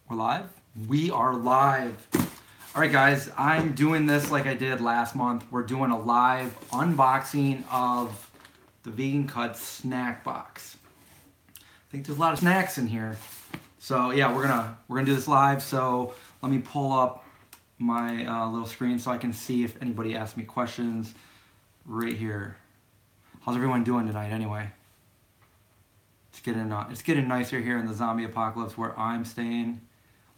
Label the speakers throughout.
Speaker 1: We're live? We are live. All right, guys, I'm doing this like I did last month. We're doing a live unboxing of the Vegan Cuts snack box. I think there's a lot of snacks in here. So yeah, we're gonna do this live. So let me pull up my little screen so I can see if anybody asks me questions right here. How's everyone doing tonight anyway? It's getting nicer here in the zombie apocalypse where I'm staying.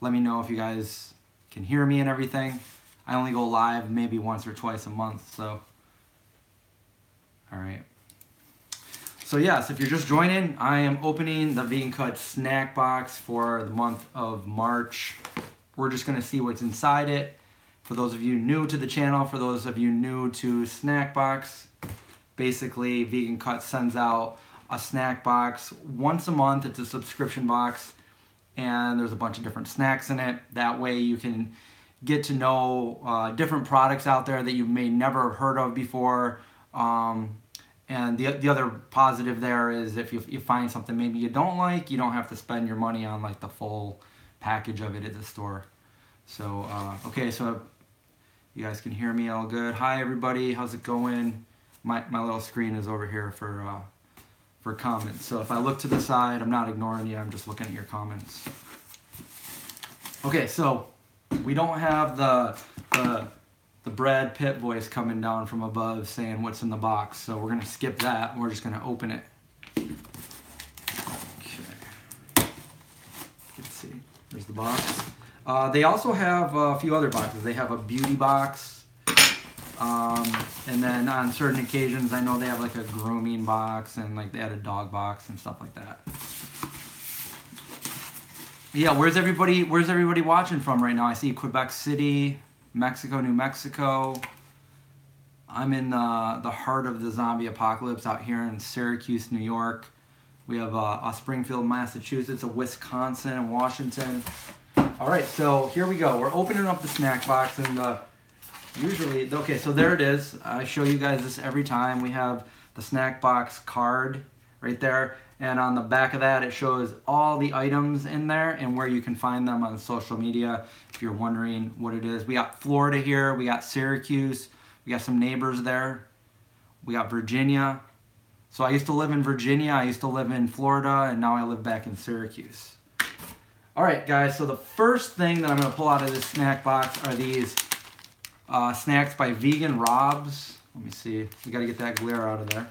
Speaker 1: Let me know if you guys can hear me and everything. I only go live maybe once or twice a month, so. All right. So yes, if you're just joining, I am opening the Vegan Cut snack box for the month of March. We're just gonna see what's inside it. For those of you new to the channel, for those of you new to snack box, basically Vegan Cut sends out a snack box once a month. It's a subscription box. And there's a bunch of different snacks in it. That way you can get to know different products out there that you may never have heard of before. And the other positive there is if you find something maybe you don't like, you don't have to spend your money on like the full package of it at the store. So, okay, so you guys can hear me all good. Hi everybody, how's it going? My little screen is over here for comments. So if I look to the side, I'm not ignoring you, I'm just looking at your comments. Okay, so we don't have the Brad Pitt voice coming down from above saying what's in the box, so we're gonna skip that and we're just gonna open it. Okay. Let's see. There's the box. They also have a few other boxes. They have a beauty box. And then on certain occasions, I know they have like a grooming box and like they had a dog box and stuff like that. Yeah, where's everybody watching from right now? I see Quebec City, Mexico, New Mexico. I'm in the heart of the zombie apocalypse out here in Syracuse, New York. We have a Springfield, Massachusetts, a Wisconsin, and Washington. All right, so here we go. We're opening up the snack box and usually, okay, so there it is. I show you guys this every time. We have the snack box card right there. And on the back of that, it shows all the items in there and where you can find them on social media if you're wondering what it is. We got Florida here. We got Syracuse. We got some neighbors there. We got Virginia. So I used to live in Virginia. I used to live in Florida. And now I live back in Syracuse. All right, guys. So the first thing that I'm going to pull out of this snack box are these snacks by Vegan Rouxbe. Let me see. We got to get that glare out of there.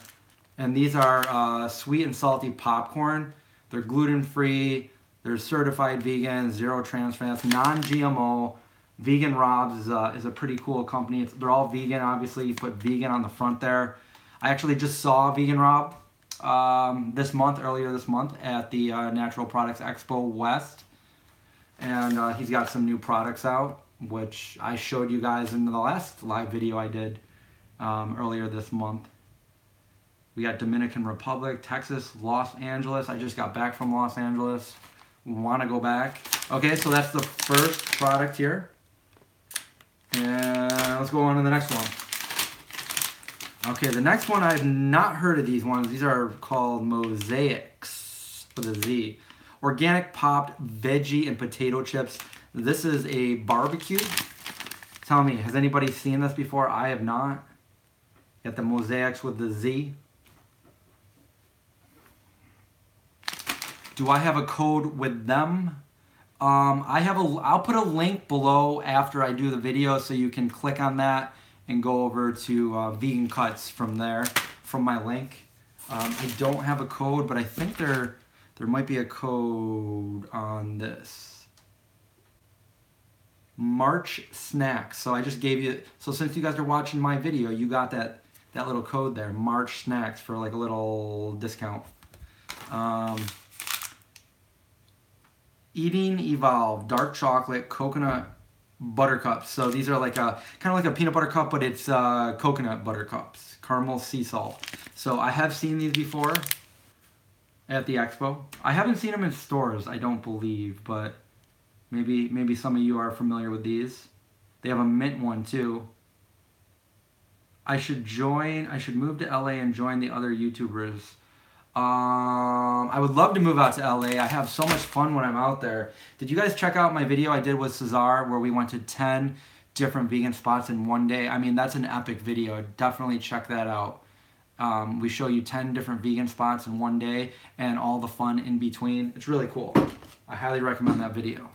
Speaker 1: And these are sweet and salty popcorn. They're gluten-free. They're certified vegan, zero trans fats, non-GMO. Vegan Rouxbe is a pretty cool company. They're all vegan, obviously. You put vegan on the front there. I actually just saw Vegan Rouxbe earlier this month at the Natural Products Expo West. And he's got some new products out, which I showed you guys in the last live video I did earlier this month. We got Dominican Republic, Texas, Los Angeles. I just got back from Los Angeles. Want to go back. Okay, so that's the first product here. And let's go on to the next one. Okay, the next one, I've not heard of these ones. These are called Mosaics with a Z. Organic popped veggie and potato chips. This is a barbecue. Tell me, has anybody seen this before? I have not. Got the Mosaics with the Z. Do I have a code with them? I'll put a link below after I do the video so you can click on that and go over to Vegan Cuts from there, from my link. I don't have a code, but I think there might be a code on this. March Snacks. So I just gave you, so since you guys are watching my video, you got that little code there, March Snacks, for like a little discount. Eating Evolve dark chocolate coconut buttercups. So these are like a kind of like a peanut butter cup, but it's coconut buttercups, caramel sea salt. So I have seen these before at the Expo. I haven't seen them in stores, I don't believe, but maybe some of you are familiar with these. They have a mint one too. I should move to LA and join the other YouTubers. I would love to move out to LA. I have so much fun when I'm out there. Did you guys check out my video I did with Cesar where we went to 10 different vegan spots in one day? I mean, that's an epic video. Definitely check that out. We show you 10 different vegan spots in one day and all the fun in between. It's really cool. I highly recommend that video.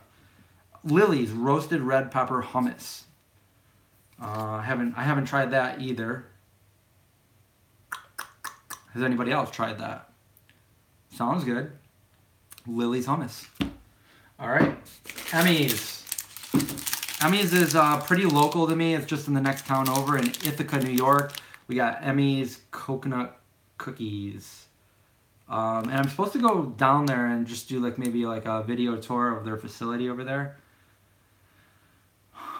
Speaker 1: Lily's roasted red pepper hummus. I haven't tried that either. Has anybody else tried that? Sounds good. Lily's hummus. All right. Emmy's. Emmy's is pretty local to me. It's just in the next town over in Ithaca, New York. We got Emmy's coconut cookies. And I'm supposed to go down there and just do like maybe like a video tour of their facility over there.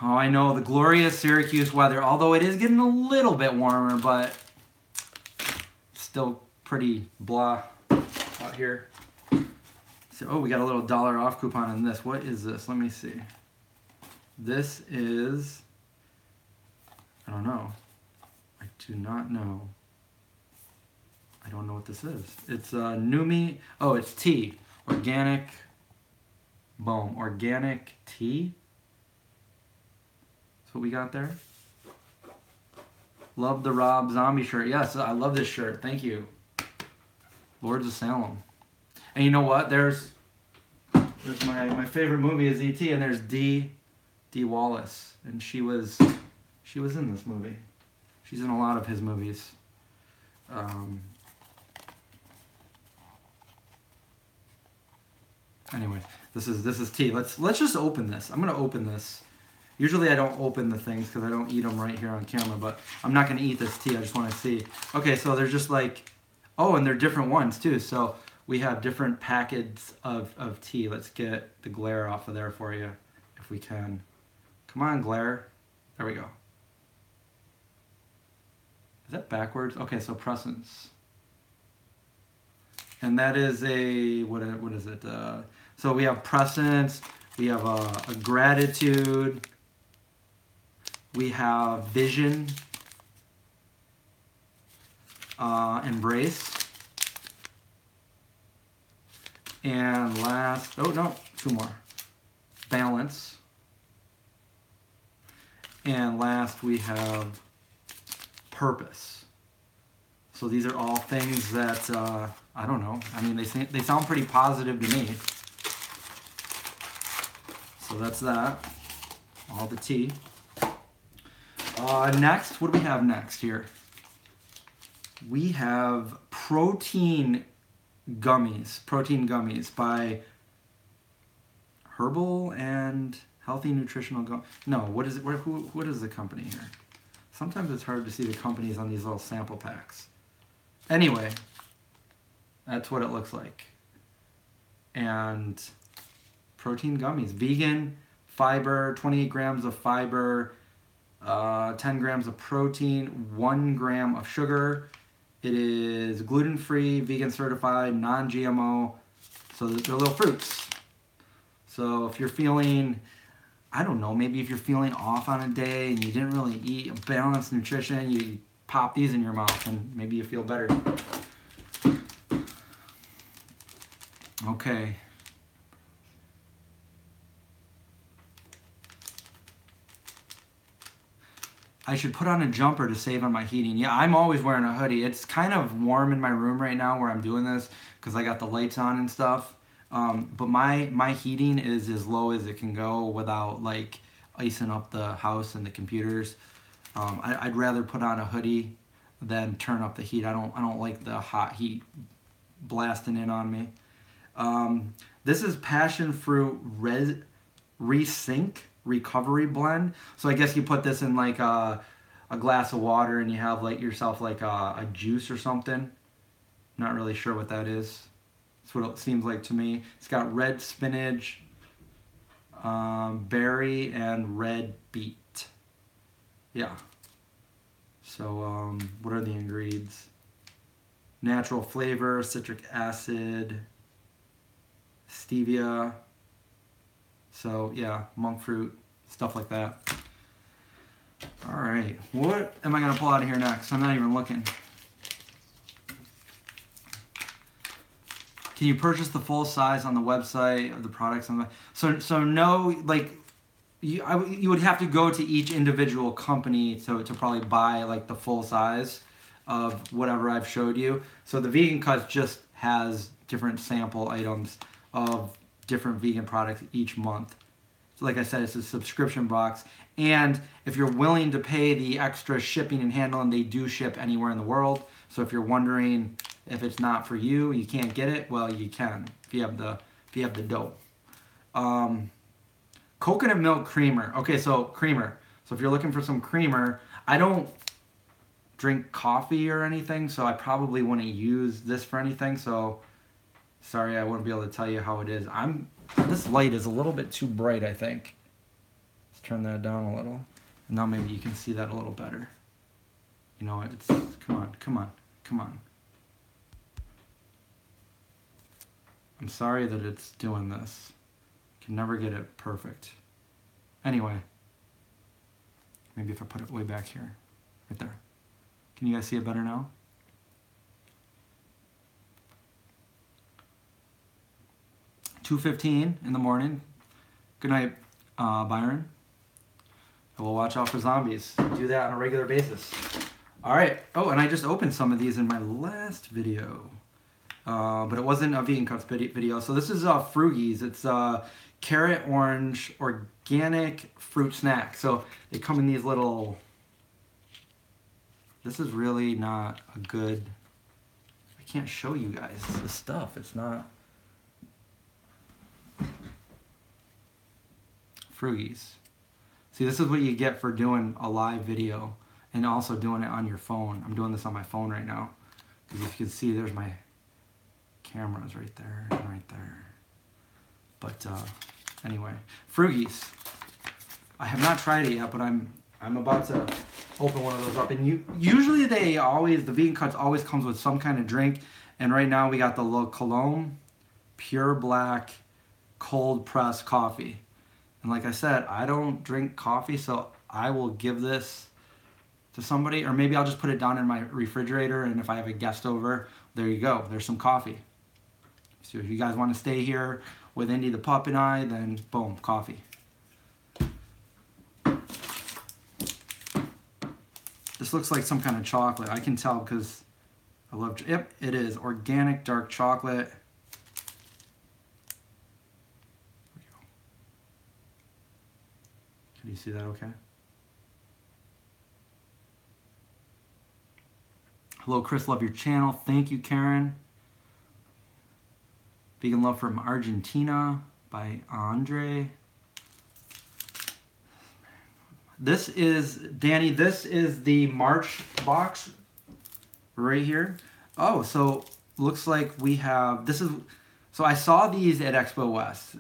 Speaker 1: Oh, I know, the glorious Syracuse weather, although it is getting a little bit warmer, but still pretty blah out here. So, oh, we got a little $1 off coupon on this. What is this? Let me see. This is, I don't know. I do not know. I don't know what this is. It's Numi. Oh, it's tea. Organic. Boom. Organic tea. That's what we got there. Love the Rob Zombie shirt. Yes, I love this shirt. Thank you. Lords of Salem. And you know what? There's my favorite movie is E.T. and there's Dee Wallace, and she was in this movie. She's in a lot of his movies. Anyway, this is tea. Let's just open this. I'm gonna open this. Usually I don't open the things because I don't eat them right here on camera, but I'm not gonna eat this tea. I just want to see. Okay, so there's just like, oh, and they're different ones too. So we have different packets of tea. Let's get the glare off of there for you, if we can. Come on, glare. There we go. Is that backwards? Okay, so Presence. And that is a, what is it? So we have Presence, we have a Gratitude, we have Vision, Embrace, and last, oh no, two more. Balance. And last we have Purpose. So these are all things that, I don't know. I mean, they sound pretty positive to me. So that's that. All the tea. Next, what do we have next here? We have protein gummies. Protein gummies by Herbal and Healthy Nutritional Gum. No, what is it? What is the company here? Sometimes it's hard to see the companies on these little sample packs. Anyway, that's what it looks like. And protein gummies. Vegan, fiber, 28 grams of fiber, 10 grams of protein, 1 gram of sugar. It is gluten-free, vegan certified, non-GMO. So they're little fruits. So if you're feeling, I don't know, maybe if you're feeling off on a day and you didn't really eat a balanced nutrition, you pop these in your mouth and maybe you feel better. Okay. I should put on a jumper to save on my heating. Yeah, I'm always wearing a hoodie. It's kind of warm in my room right now where I'm doing this because I got the lights on and stuff. But my heating is as low as it can go without like icing up the house and the computers. I'd rather put on a hoodie than turn up the heat. I don't like the hot heat blasting in on me. This is passion fruit Resync recovery blend. So I guess you put this in like a glass of water and you have like yourself like a juice or something. Not really sure what that is. That's what it seems like to me. It's got red spinach, berry, and red beet. Yeah. So what are the ingredients? Natural flavor, citric acid, stevia. So yeah, monk fruit, stuff like that. All right, what am I gonna pull out of here next? I'm not even looking. Can you purchase the full size on the website of the products? So no, like you would have to go to each individual company to probably buy like the full size of whatever I've showed you. So the Vegan Cuts just has different sample items of different vegan products each month. So like I said, it's a subscription box. And if you're willing to pay the extra shipping and handling, they do ship anywhere in the world. So if you're wondering if it's not for you, you can't get it, well, you can if you have the dough. Coconut milk creamer. Okay, so creamer. So if you're looking for some creamer, I don't drink coffee or anything, so I probably wouldn't use this for anything. So sorry, I wouldn't be able to tell you how it is. This light is a little bit too bright, I think. Let's turn that down a little. And now maybe you can see that a little better. You know, it's come on. I'm sorry that it's doing this. Can never get it perfect. Anyway, maybe if I put it way back here, right there. Can you guys see it better now? $2:15 in the morning. Good night, Byron. I will watch out for zombies. Do that on a regular basis. All right. Oh, and I just opened some of these in my last video. But it wasn't a Vegan Cuts video. So this is Fruggies. It's carrot orange organic fruit snack. So they come in these little... This is really not a good... I can't show you guys the stuff. It's not... Fruggies. See, this is what you get for doing a live video and also doing it on your phone. I'm doing this on my phone right now. Because if you can see, there's my cameras right there and right there. But anyway, Fruggies. I have not tried it yet, but I'm about to open one of those up. And usually the Vegan Cuts always comes with some kind of drink. And right now we got the Le Cologne Pure Black Cold Pressed Coffee. And like I said, I don't drink coffee, so I will give this to somebody, or maybe I'll just put it down in my refrigerator, and if I have a guest over, there you go, there's some coffee. So if you guys want to stay here with Indy the Pup and I, then boom, coffee. This looks like some kind of chocolate. I can tell because I love, yep, it is organic dark chocolate. Can you see that okay? Hello, Chris, love your channel. Thank you, Karen. Vegan Love from Argentina by Andre. This is, Danny, this is the March box right here. Oh, so looks like we have, this is, so I saw these at Expo West,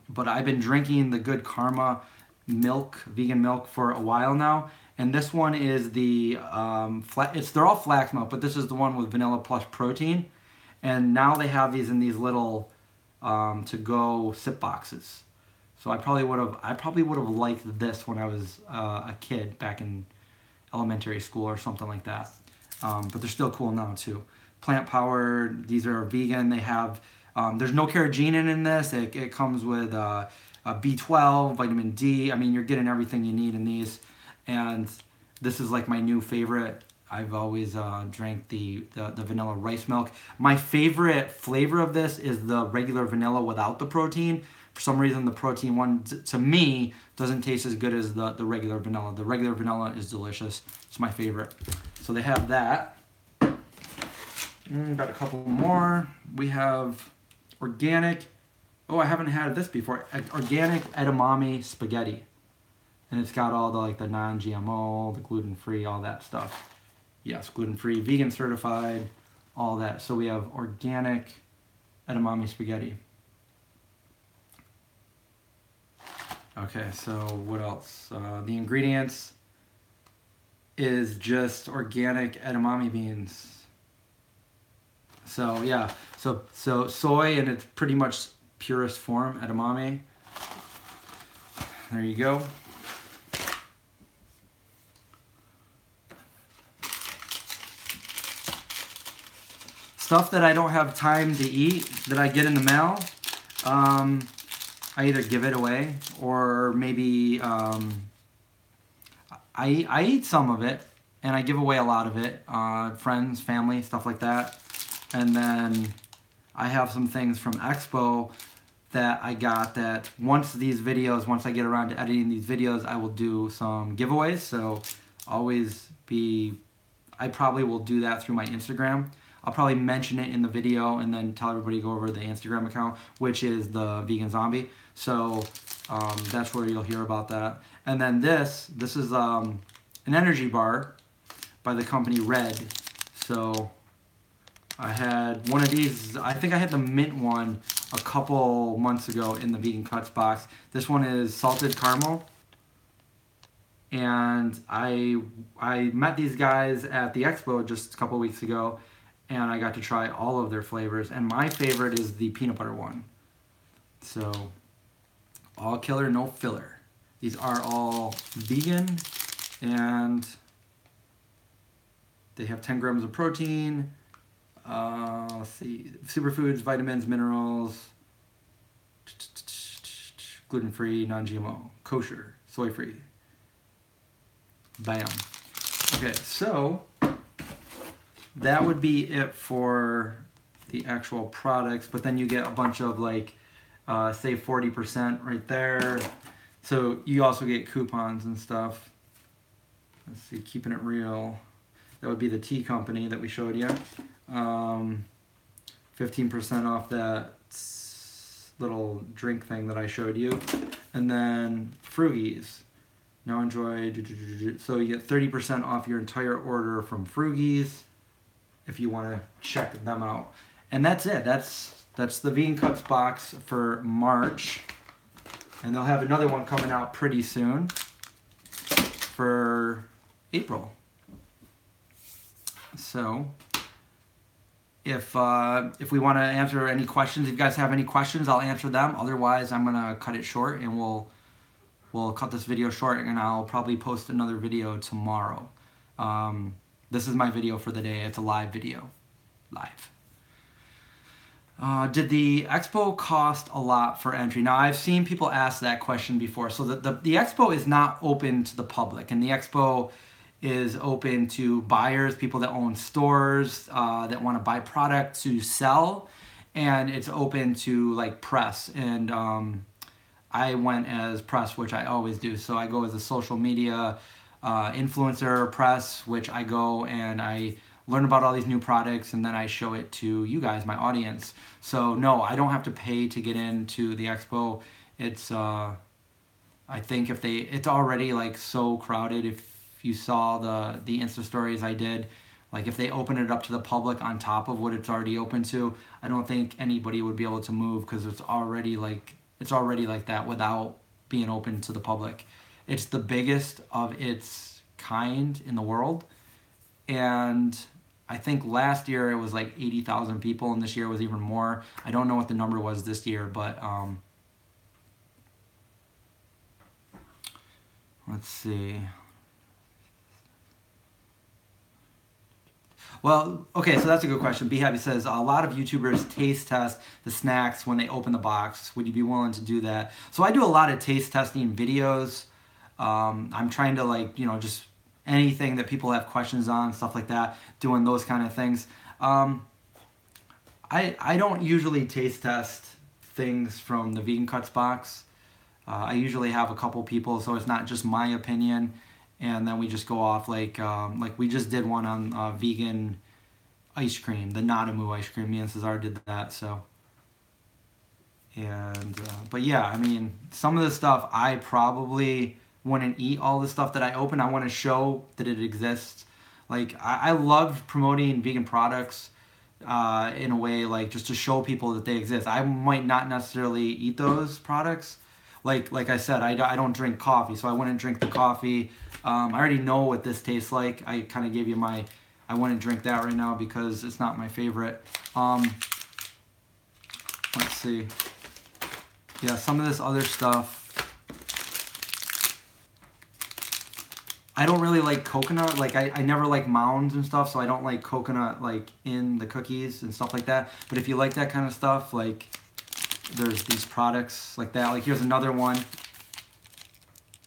Speaker 1: but I've been drinking the Good Karma milk, vegan milk for a while now, and this one is the they're all flax milk, but this is the one with vanilla plus protein, and now they have these in these little to go sip boxes. So I probably would have liked this when I was a kid back in elementary school or something like that, but they're still cool now too. Plant powered, these are vegan. They have there's no carrageenan in this. It comes with B12, vitamin D. I mean, you're getting everything you need in these. And this is like my new favorite. I've always drank the vanilla rice milk. My favorite flavor of this is the regular vanilla without the protein. For some reason, the protein one, to me, doesn't taste as good as the regular vanilla. The regular vanilla is delicious. It's my favorite. So they have that. Got a couple more. We have organic. Oh, I haven't had this before. Organic edamame spaghetti. And it's got all the non-GMO, the gluten-free, all that stuff. Yes, gluten-free, vegan certified, all that. So we have organic edamame spaghetti. Okay, so what else? The ingredients is just organic edamame beans. So yeah, so soy in its pretty much purest form, edamame. There you go. stuff that I don't have time to eat that I get in the mail, I either give it away or maybe I eat some of it and I give away a lot of it. Friends, family, stuff like that. And then I have some things from Expo that I got that once I get around to editing these videos, I will do some giveaways. So I probably will do that through my Instagram. I'll probably mention it in the video and then tell everybody to go over the Instagram account, which is the Vegan Zombie. So that's where you'll hear about that. And then this is an energy bar by the company Red. So I had one of these, I think I had the mint one a couple months ago in the Vegan Cuts box. This one is salted caramel. And I met these guys at the Expo just a couple weeks ago, and I got to try all of their flavors. And my favorite is the peanut butter one. So, all killer, no filler. These are all vegan, and they have 10 grams of protein. Let's see, superfoods, vitamins, minerals, gluten-free, non-GMO, kosher, soy-free. Bam. Okay, so that would be it for the actual products, but then you get a bunch of like, say 40% right there. So you also get coupons and stuff. Let's see, keeping it real. That would be the tea company that we showed you. 15% off that little drink thing that I showed you. And then Fruggies. Now enjoy. So you get 30% off your entire order from Fruggies if you want to check them out. And that's it. That's the Vegan Cuts box for March. And they'll have another one coming out pretty soon for April. So if we want to answer any questions, if you guys have any questions, I'll answer them. Otherwise, I'm gonna cut it short, and we'll cut this video short, and I'll probably post another video tomorrow. This is my video for the day. It's a live video. Live. Did the Expo cost a lot for entry? Now, I've seen people ask that question before. So the Expo is not open to the public, and the Expo is open to buyers, people that own stores, that want to buy product to sell, and it's open to like press. And I went as press, which I always do. So I go as a social media influencer press, which I go and I learn about all these new products, and then I show it to you guys, my audience. So no, I don't have to pay to get into the Expo. It's I think it's already like so crowded. If you saw the Insta stories I did, like if they open it up to the public on top of what it's already open to, I don't think anybody would be able to move, because it's already like that without being open to the public. It's the biggest of its kind in the world, and I think last year it was like 80,000 people, and this year was even more. I don't know what the number was this year, but let's see. Well, okay, so that's a good question. Be Happy says, a lot of YouTubers taste test the snacks when they open the box. Would you be willing to do that? So I do a lot of taste testing videos. I'm trying to, like, just anything that people have questions on, stuff like that, doing those kind of things. I don't usually taste test things from the Vegan Cuts box. I usually have a couple people, so it's not just my opinion. And then we just go off like we just did one on vegan ice cream, the Nadamu ice cream. Me and Cesar did that. So, and but yeah, I mean, some of the stuff I probably wouldn't eat. All the stuff that I open, I want to show that it exists. Like I love promoting vegan products in a way, like just to show people that they exist. I might not necessarily eat those products. Like I said, I don't drink coffee, so I wouldn't drink the coffee. I already know what this tastes like. I kind of gave you I wouldn't drink that right now because it's not my favorite. Let's see. Yeah, some of this other stuff. I don't really like coconut. Like I never like mounds and stuff, so I don't like coconut like in the cookies and stuff like that. But if you like that kind of stuff, like there's these products like that. Like here's another one.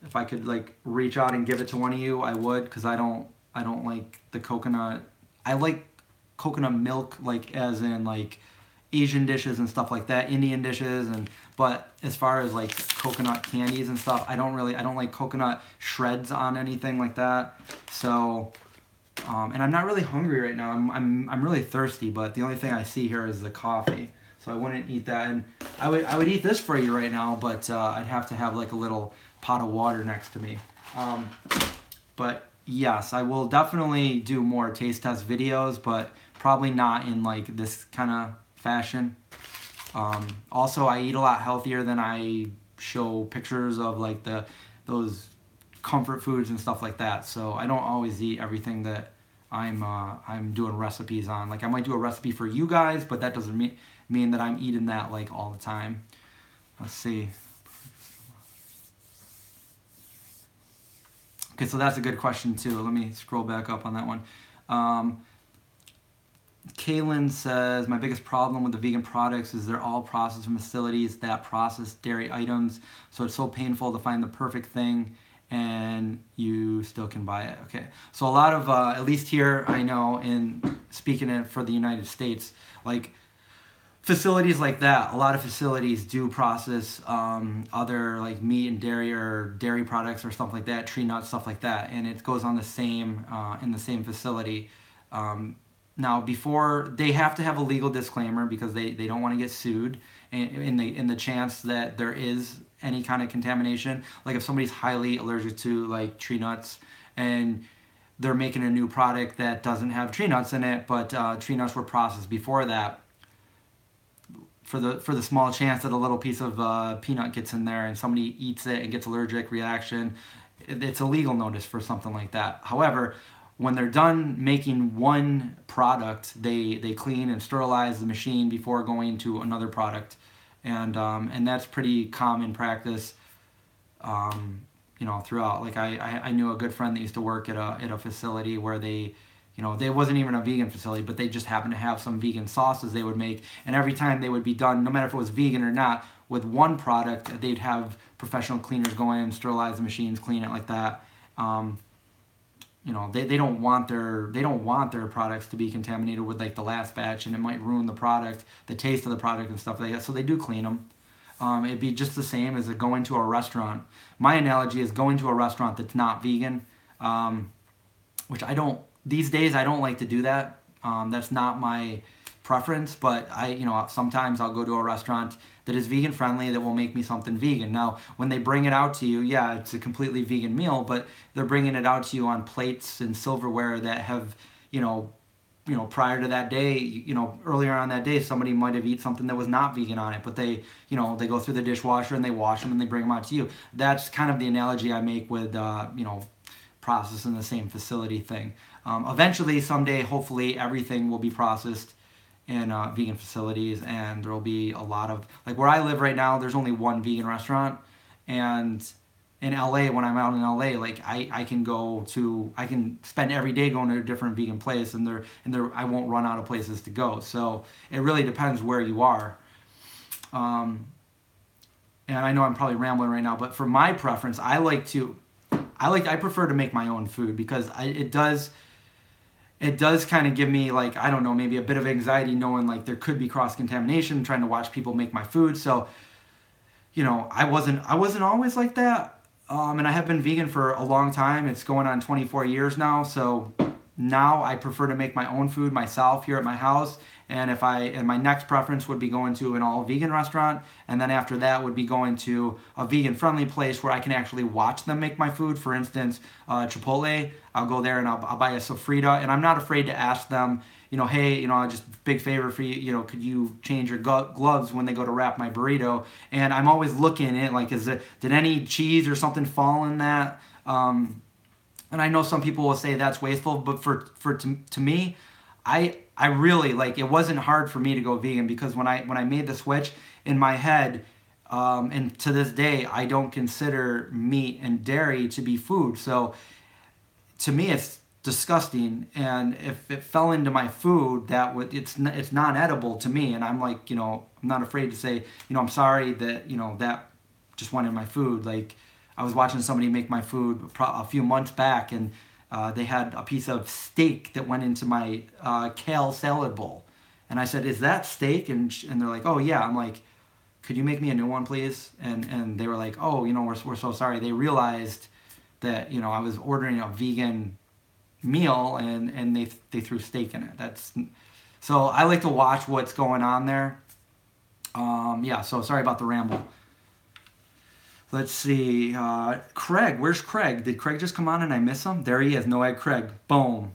Speaker 1: If I could like reach out and give it to one of you, I would, because I don't like the coconut. I like coconut milk, like as in like Asian dishes and stuff like that, Indian dishes, and but as far as like coconut candies and stuff, I don't like coconut shreds on anything like that. So and I'm not really hungry right now. I'm really thirsty, but the only thing I see here is the coffee. So I wouldn't eat that, and I would eat this for you right now, but I'd have to have like a little pot of water next to me. But yes, I will definitely do more taste test videos, but probably not in like this kind of fashion. Also, I eat a lot healthier than I show pictures of, like those comfort foods and stuff like that. So I don't always eat everything that I'm doing recipes on. Like I might do a recipe for you guys, but that doesn't mean that I'm eating that like all the time. Let's see. Okay, so that's a good question too. Let me scroll back up on that one. Kaylin says, my biggest problem with the vegan products is they're all processed from facilities that process dairy items. So it's so painful to find the perfect thing and you still can buy it. Okay, so a lot of, at least here I know, in speaking for the United States, like facilities like that, a lot of facilities do process other like meat and dairy or dairy products or stuff like that, tree nuts, stuff like that, and it goes on the same in the same facility. Now, before they have to have a legal disclaimer because they don't want to get sued in the chance that there is any kind of contamination. Like if somebody's highly allergic to like tree nuts and they're making a new product that doesn't have tree nuts in it, but tree nuts were processed before that, for the small chance that a little piece of peanut gets in there and somebody eats it and gets allergic reaction, it's a legal notice for something like that. However, when they're done making one product, they clean and sterilize the machine before going to another product, and that's pretty common practice. You know, throughout. Like I knew a good friend that used to work at a facility where they, you know, they wasn't even a vegan facility, but they just happened to have some vegan sauces they would make, and every time they would be done, no matter if it was vegan or not, with one product, they'd have professional cleaners go in, sterilize the machines, clean it like that. You know, they don't want their products to be contaminated with like the last batch, and it might ruin the product, the taste of the product and stuff like that. So they do clean them. It'd be just the same as going to a restaurant. My analogy is going to a restaurant that's not vegan, which I don't. These days, I don't like to do that. That's not my preference, but you know, sometimes I'll go to a restaurant that is vegan friendly that will make me something vegan. Now, when they bring it out to you, yeah, it's a completely vegan meal, but they're bringing it out to you on plates and silverware that have, you know, prior to that day, you know, earlier on that day, somebody might have eaten something that was not vegan on it, but they, you know, they go through the dishwasher and they wash them and they bring them out to you. That's kind of the analogy I make with, you know, process in the same facility thing. Eventually, someday, hopefully, everything will be processed in vegan facilities, and there will be a lot of, like where I live right now, there's only one vegan restaurant, and in LA, when I'm out in LA, like I can spend every day going to a different vegan place, and I won't run out of places to go. So it really depends where you are. And I know I'm probably rambling right now, but for my preference, I prefer to make my own food because it does kind of give me, like, I don't know, maybe a bit of anxiety knowing like there could be cross-contamination, trying to watch people make my food. So, you know, I wasn't always like that. And I have been vegan for a long time. It's going on 24 years now. So now I prefer to make my own food myself here at my house. And my next preference would be going to an all-vegan restaurant, and then after that would be going to a vegan-friendly place where I can actually watch them make my food. For instance, Chipotle, I'll go there and I'll buy a sofrita, and I'm not afraid to ask them, you know, hey, you know, just big favor for you, you know, could you change your gloves when they go to wrap my burrito? And I'm always looking at, like, did any cheese or something fall in that? And I know some people will say that's wasteful, but to me, I really, like, it wasn't hard for me to go vegan, because when I made the switch in my head, and to this day, I don't consider meat and dairy to be food. So to me it's disgusting, and if it fell into my food, that would it's non-edible to me, and I'm like, you know, I'm not afraid to say, you know, I'm sorry that, you know, that just went in my food. Like, I was watching somebody make my food a few months back, and they had a piece of steak that went into my kale salad bowl, and I said, is that steak? And they're like, oh yeah. I'm like, could you make me a new one, please? And they were like, oh, you know, we're so sorry. They realized that, you know, I was ordering a vegan meal, and they threw steak in it. That's so I like to watch what's going on there. Yeah, so sorry about the ramble. Let's see. Craig, where's Craig? Did Craig just come on and I miss him? There he is. No Egg Craig. Boom.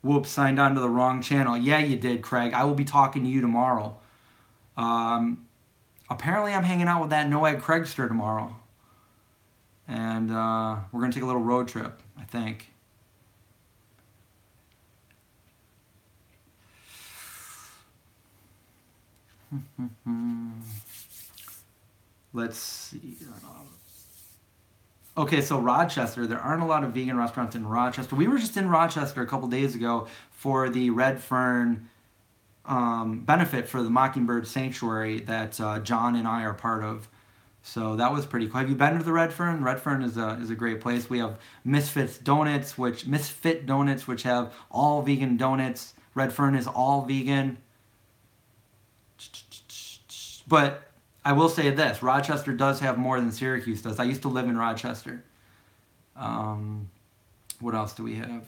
Speaker 1: Whoops, signed on to the wrong channel. Yeah, you did, Craig. I will be talking to you tomorrow. Apparently I'm hanging out with that No Egg Craigster tomorrow. And we're going to take a little road trip, I think. Let's see. Okay, so Rochester. There aren't a lot of vegan restaurants in Rochester. We were just in Rochester a couple days ago for the Red Fern benefit for the Mockingbird Sanctuary that John and I are part of. So that was pretty cool. Have you been to the Red Fern? Red Fern is a great place. We have Misfit Donuts, which have all vegan donuts. Red Fern is all vegan. But I will say this, Rochester does have more than Syracuse does. I used to live in Rochester. What else do we have?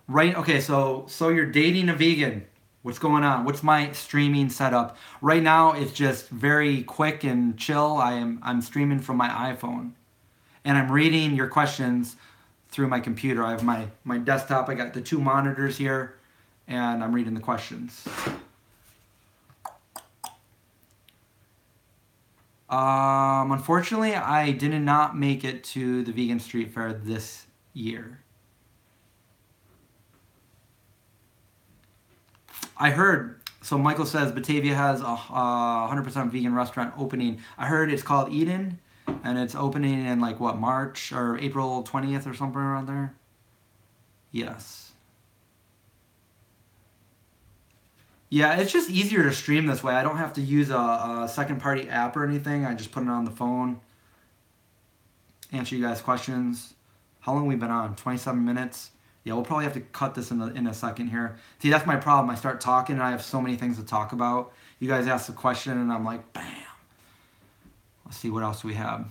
Speaker 1: Right, okay, so you're dating a vegan. What's going on? What's my streaming setup? Right now, it's just very quick and chill. I'm streaming from my iPhone. And I'm reading your questions through my computer. I have my desktop. I got the 2 monitors here, and I'm reading the questions. Unfortunately, I did not make it to the Vegan Street Fair this year. I heard, so Michael says Batavia has a 100% vegan restaurant opening. I heard it's called Eden, and it's opening in like what, March or April 20th or something around there? Yes. Yeah, it's just easier to stream this way. I don't have to use a second-party app or anything. I just put it on the phone. Answer you guys' questions. How long have we been on? 27 minutes? Yeah, we'll probably have to cut this in a second here. See, that's my problem. I start talking and I have so many things to talk about. You guys ask a question and I'm like, bam. Let's see, what else do we have?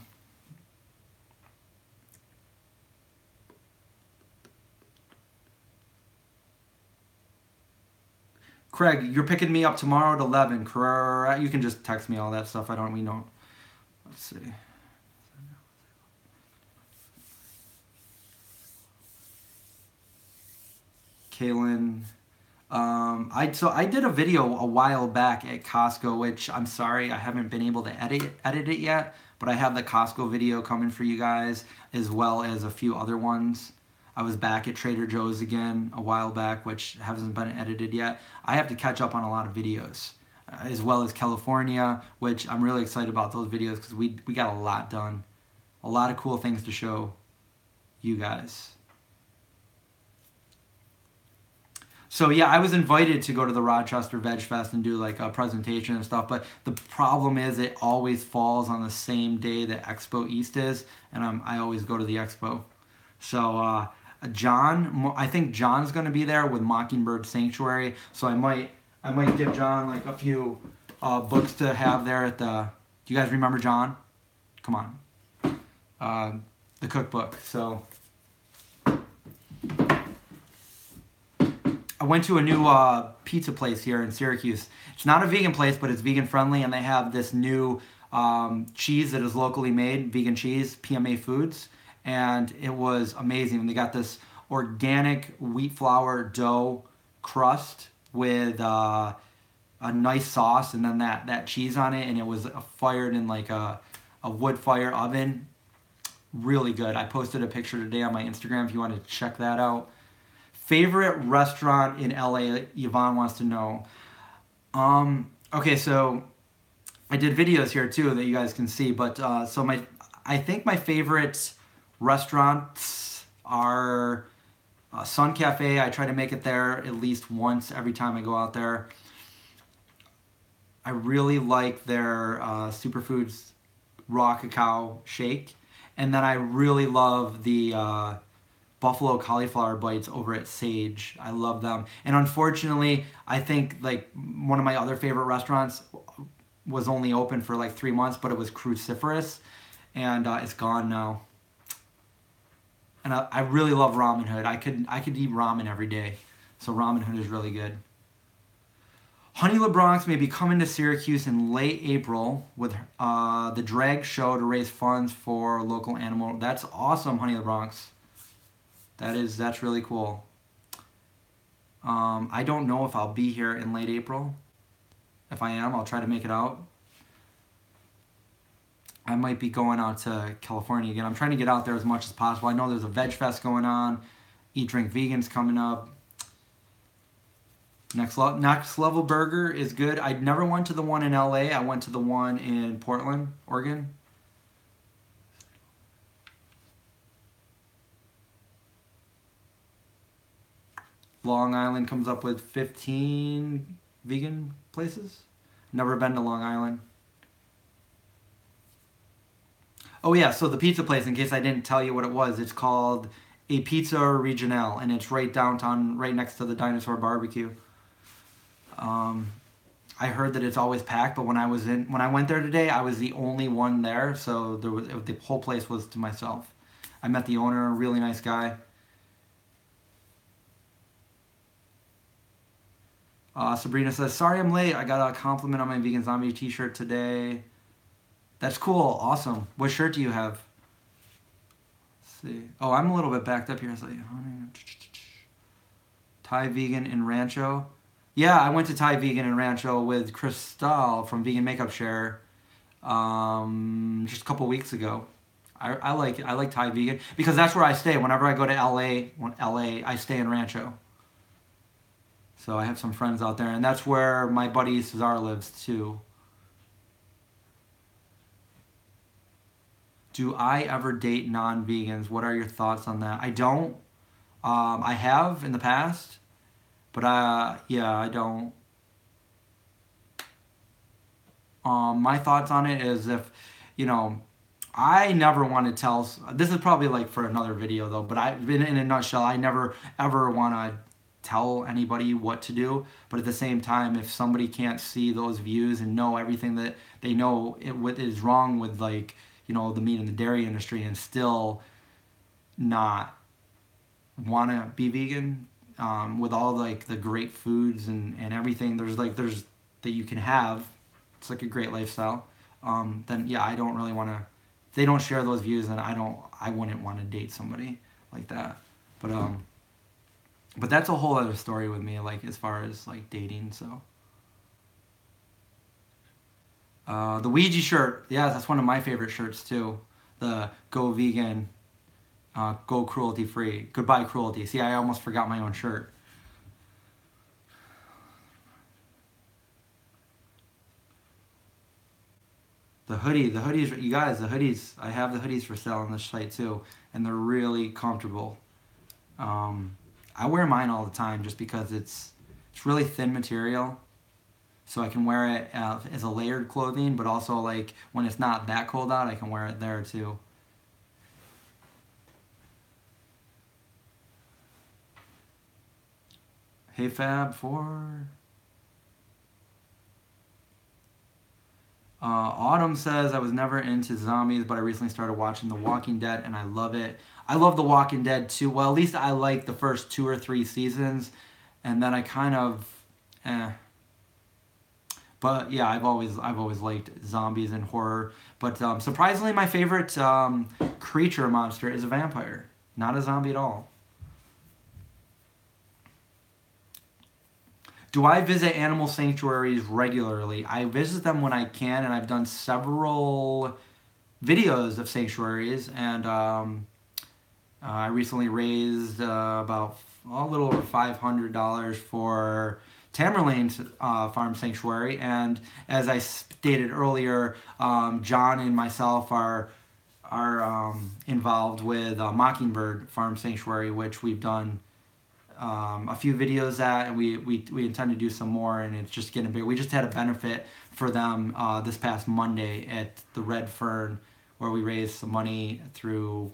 Speaker 1: Craig, you're picking me up tomorrow at 11. Correct. You can just text me all that stuff. We don't. Let's see. Kaylin. I did a video a while back at Costco, which I'm sorry I haven't been able to edit it yet, but I have the Costco video coming for you guys, as well as a few other ones. I was back at Trader Joe's again a while back, which hasn't been edited yet. I have to catch up on a lot of videos, as well as California, which I'm really excited about those videos because we got a lot done. A lot of cool things to show you guys. So yeah, I was invited to go to the Rochester Veg Fest and do like a presentation and stuff, but the problem is it always falls on the same day that Expo East is, and I always go to the Expo. So John, I think John's going to be there with Mockingbird Sanctuary, so I might give John like a few books to have there at the. Do you guys remember John? Come on, the cookbook. So. I went to a new pizza place here in Syracuse. It's not a vegan place, but it's vegan friendly, and they have this new cheese that is locally made, vegan cheese, PMA Foods, and it was amazing. They got this organic wheat flour dough crust with a nice sauce, and then that cheese on it, and it was fired in like a wood fire oven. Really good. I posted a picture today on my Instagram if you want to check that out. Favorite restaurant in LA, Yvonne wants to know. Okay, so I did videos here too that you guys can see, but I think my favorite restaurants are Sun Cafe. I try to make it there at least once every time I go out there. I really like their Superfoods raw cacao shake. And then I really love the buffalo cauliflower bites over at Sage. I love them. And unfortunately, I think like one of my other favorite restaurants was only open for like 3 months, but it was Cruciferous, and it's gone now. And I really love Ramen Hood. I could eat ramen every day, so Ramen Hood is really good. Honey LeBronx may be coming to Syracuse in late April with the drag show to raise funds for local animal. That's awesome, Honey LeBronx. That's really cool. I don't know if I'll be here in late April. If I am, I'll try to make it out. I might be going out to California again. I'm trying to get out there as much as possible. I know there's a Veg Fest going on. Eat Drink Vegan's coming up. Next Level Burger is good. I never went to the one in LA. I went to the one in Portland, Oregon. Long Island comes up with 15 vegan places. Never been to Long Island. Oh yeah, so the pizza place, in case I didn't tell you what it was, it's called A Pizza Regionale, and it's right downtown, right next to the Dinosaur Barbecue. I heard that it's always packed, but when I went there today, I was the only one there, so the whole place was to myself. I met the owner, a really nice guy. Sabrina says, sorry I'm late. I got a compliment on my Vegan Zombie t-shirt today. That's cool. Awesome. What shirt do you have? Let's see. Oh, I'm a little bit backed up here. It's like, Thai Vegan in Rancho. Yeah, I went to Thai Vegan in Rancho with Crystal from Vegan Makeup Share just a couple weeks ago. I like Thai Vegan because that's where I stay. Whenever I go to LA, I stay in Rancho. So I have some friends out there, and that's where my buddy Cesar lives too. Do I ever date non-vegans? What are your thoughts on that? I don't. I have in the past, but yeah, I don't. My thoughts on it is if, I never want to tell. This is probably like for another video though, but in a nutshell, I never ever want to tell anybody what to do. But at the same time, if somebody can't see those views and know everything that they know what is wrong with like, the meat and the dairy industry and still not want to be vegan, with all like the great foods and everything there's that you can have, it's like a great lifestyle, then yeah, I don't really want to, if they don't share those views, then I wouldn't want to date somebody like that. But that's a whole other story with me, like as far as like dating. So the Ouija shirt, yeah, that's one of my favorite shirts too. The Go Vegan, Go Cruelty Free, Goodbye Cruelty. See, I almost forgot my own shirt. The hoodies, you guys, the hoodies, I have the hoodies for sale on this site too, and they're really comfortable. I wear mine all the time just because it's really thin material, so I can wear it as a layered clothing, but also like when it's not that cold out, I can wear it there too. Hey Fab 4. Autumn says, I was never into zombies, but I recently started watching The Walking Dead, and I love it. I love The Walking Dead too. Well, at least I like the first 2 or 3 seasons, and then I kind of, But yeah, I've always liked zombies and horror. But surprisingly, my favorite creature monster is a vampire, not a zombie at all. Do I visit animal sanctuaries regularly? I visit them when I can, and I've done several videos of sanctuaries, and I recently raised about a little over $500 for Tamerlane's Farm Sanctuary, and as I stated earlier, John and myself are involved with Mockingbird Farm Sanctuary, which we've done a few videos at, and we intend to do some more, and it's just getting bigger. We just had a benefit for them this past Monday at the Red Fern, where we raised some money through,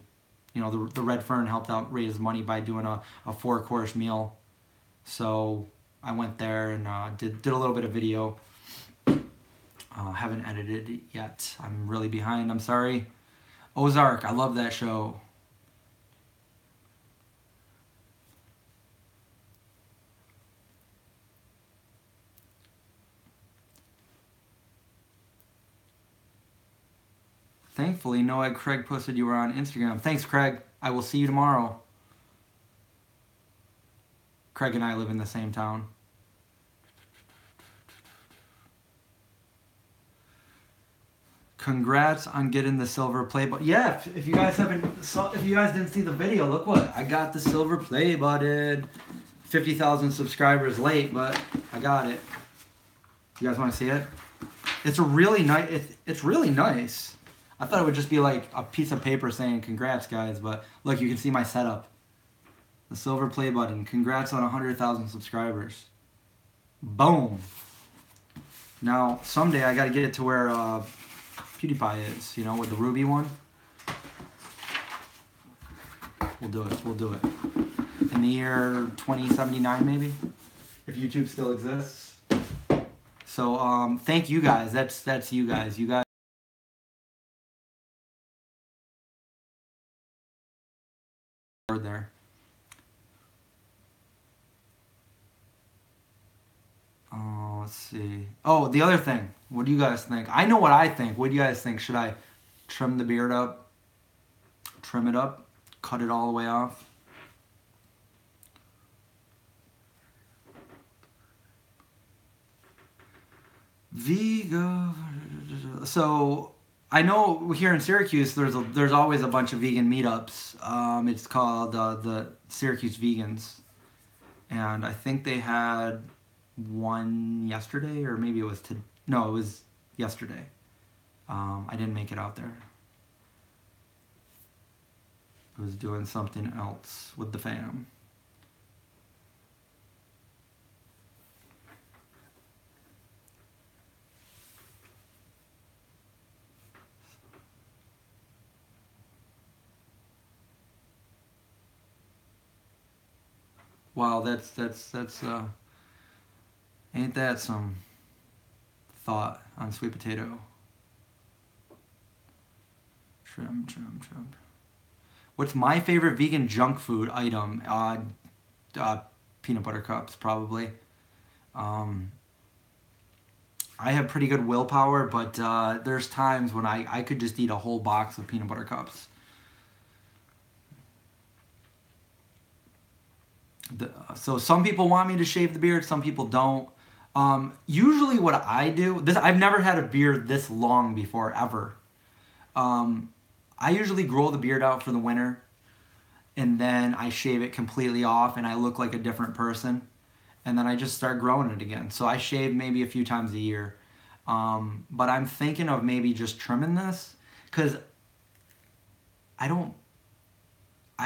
Speaker 1: the Red Fern helped out raise money by doing a 4-course meal. So I went there and did a little bit of video. Haven't edited it yet. I'm really behind. I'm sorry. Ozark, I love that show. Thankfully, Noah Craig posted you were on Instagram. Thanks, Craig. I will see you tomorrow. Craig and I live in the same town. Congrats on getting the silver play button. Yeah, if you guys didn't see the video, look what I got, the silver play button. 50,000 subscribers late, but I got it. You guys want to see it? It's really nice. It's really nice. I thought it would just be like a piece of paper saying congrats, guys, but look, you can see my setup. The silver play button. Congrats on 100,000 subscribers. Boom. Now, someday I got to get it to where PewDiePie is, with the Ruby one. We'll do it. We'll do it. In the year 2079, maybe, if YouTube still exists. So, thank you guys. That's you guys. You guys are there. Oh, let's see. Oh, the other thing. What do you guys think? I know what I think. What do you guys think? Should I trim the beard up? Trim it up? Cut it all the way off? Vegan. So I know here in Syracuse, there's always a bunch of vegan meetups. It's called the Syracuse Vegans, and I think they had one yesterday, or maybe it was no, it was yesterday. I didn't make it out there. I was doing something else with the fam. Wow, that's ain't that some thought on sweet potato? Trim. What's my favorite vegan junk food item? Peanut butter cups, probably. I have pretty good willpower, but there's times when I could just eat a whole box of peanut butter cups. So some people want me to shave the beard, some people don't. Usually what I do, I've never had a beard this long before, ever. I usually grow the beard out for the winter, and then I shave it completely off, and I look like a different person, and then I just start growing it again. So I shave maybe a few times a year. But I'm thinking of maybe just trimming this, because I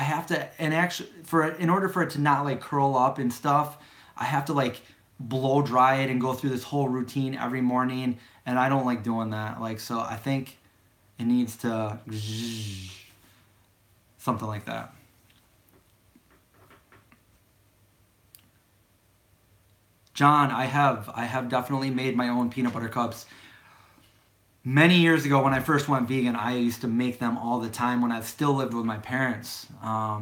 Speaker 1: have to, and actually, in order for it to not like curl up and stuff, I have to like blow dry it and go through this whole routine every morning, and I don't like doing that. Like, so I think it needs to something like that. John, I have definitely made my own peanut butter cups. Many years ago, when I first went vegan, I used to make them all the time when I still lived with my parents. I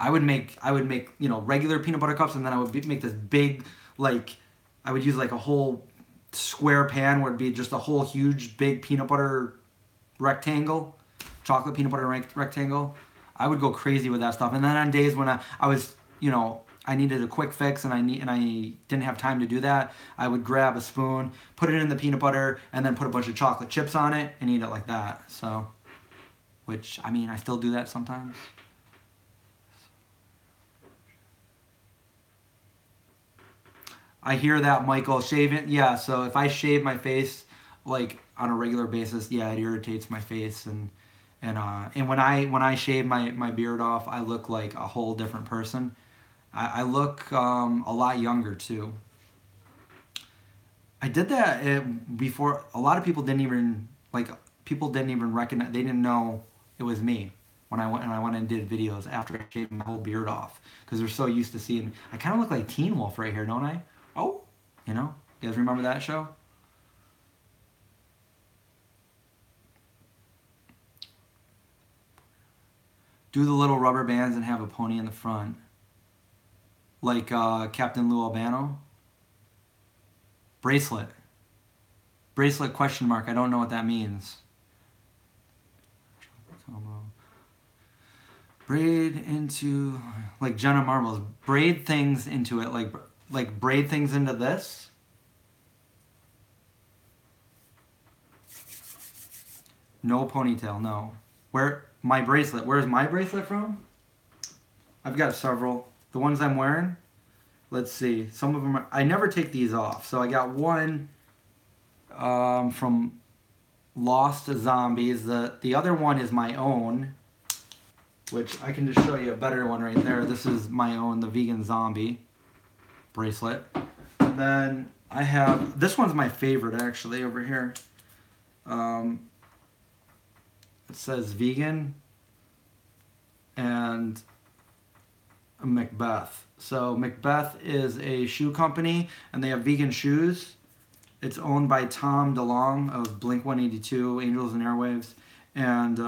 Speaker 1: would make regular peanut butter cups, and then I would make this big, like, I would use like a whole square pan where it'd be just a whole huge big peanut butter rectangle, chocolate peanut butter rectangle. I would go crazy with that stuff. And then on days when I was, I needed a quick fix and I didn't have time to do that, I would grab a spoon, put it in the peanut butter, and then put a bunch of chocolate chips on it and eat it like that. So, which, I mean, I still do that sometimes. I hear that, Michael. Shaving, yeah, so if I shave my face, like, on a regular basis, yeah, it irritates my face, and And when I shave my beard off, I look like a whole different person. I look a lot younger too. I did that before. A lot of people didn't even recognize. They didn't know it was me when I went and did videos after I shaved my whole beard off because they're so used to seeing. I kind of look like Teen Wolf right here, don't I? Oh, you know, you guys remember that show? Do the little rubber bands and have a pony in the front, like Captain Lou Albano. Bracelet. Bracelet question mark. I don't know what that means. Braid into like Jenna Marbles. Braid things into it like braid things into this. No ponytail, no. Where my bracelet? Where's my bracelet from? I've got several. The ones I'm wearing. Let's see. Some of them are, I never take these off. So I got one from Lost to Zombies. The other one is my own, which I can just show you a better one right there. This is my own, the vegan zombie bracelet. And then I have, this one's my favorite actually over here. It says vegan and Macbeth. So Macbeth is a shoe company and they have vegan shoes. It's owned by Tom DeLonge of Blink-182, Angels and Airwaves. And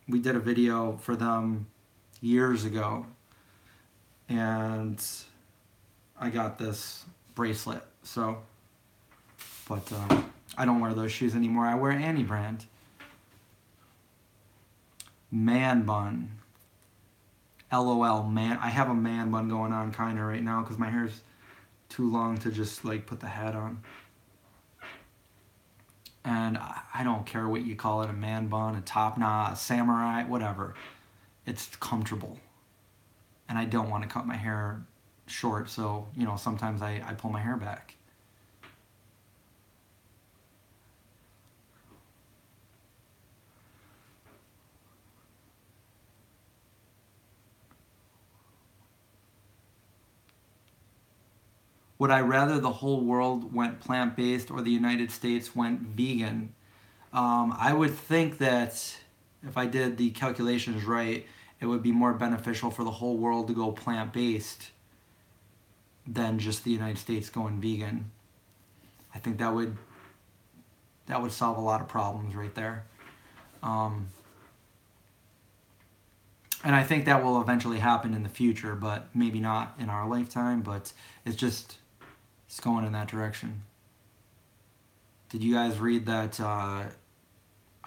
Speaker 1: we did a video for them years ago. And I got this bracelet. So, but I don't wear those shoes anymore. I wear Annie brand. Man bun. LOL, man. I have a man bun going on kind of right now because my hair's too long to just like put the hat on. And I don't care what you call it, a man bun, a top knot, a samurai, whatever. It's comfortable. And I don't want to cut my hair short, so, you know, sometimes I pull my hair back. Would I rather the whole world went plant-based or the United States went vegan? I would think that if I did the calculations right, it would be more beneficial for the whole world to go plant-based than just the United States going vegan. I think that would solve a lot of problems right there. And I think that will eventually happen in the future, but maybe not in our lifetime, but it's going in that direction. Did you guys read that? I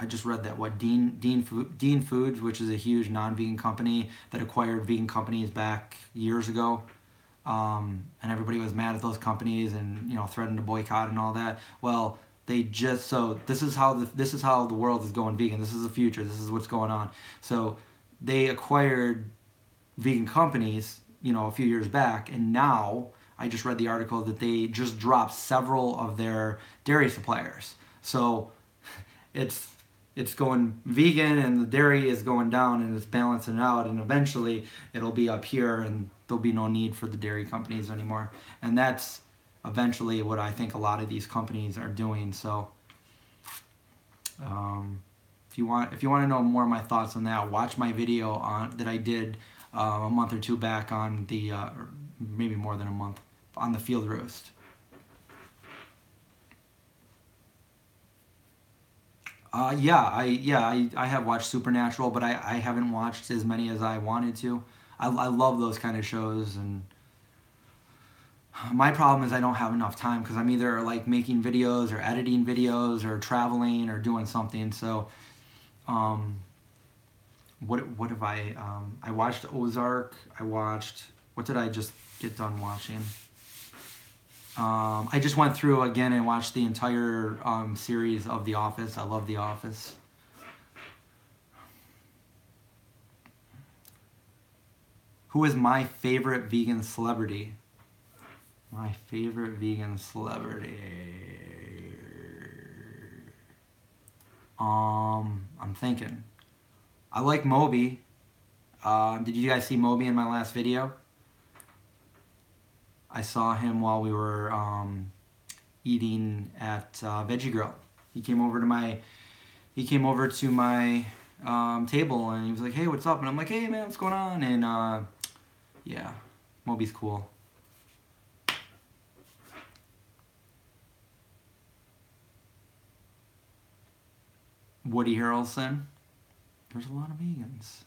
Speaker 1: just read that Dean Foods, which is a huge non-vegan company that acquired vegan companies back years ago, and everybody was mad at those companies and, you know, threatened to boycott and all that. Well, this is how the world is going vegan. This is the future. This is what's going on. So they acquired vegan companies, you know, a few years back, and now I just read the article that they just dropped several of their dairy suppliers. So it's going vegan and the dairy is going down and it's balancing out, and eventually it'll be up here and there'll be no need for the dairy companies anymore. And that's eventually what I think a lot of these companies are doing. So if you want to know more of my thoughts on that, watch my video that I did a month or two back on the, or maybe more than a month, on the field roast. I have watched Supernatural, but I haven't watched as many as I wanted to. I love those kind of shows, and my problem is I don't have enough time because I'm either like making videos or editing videos or traveling or doing something. So, what have I watched Ozark. What did I just get done watching? I just went through again and watched the entire series of The Office. I love The Office. Who is my favorite vegan celebrity? My favorite vegan celebrity. I'm thinking. I like Moby. Did you guys see Moby in my last video? I saw him while we were eating at Veggie Grill. He came over to my table and he was like, "Hey, what's up?" And I'm like, "Hey, man, what's going on?" And yeah, Moby's cool. Woody Harrelson. There's a lot of vegans.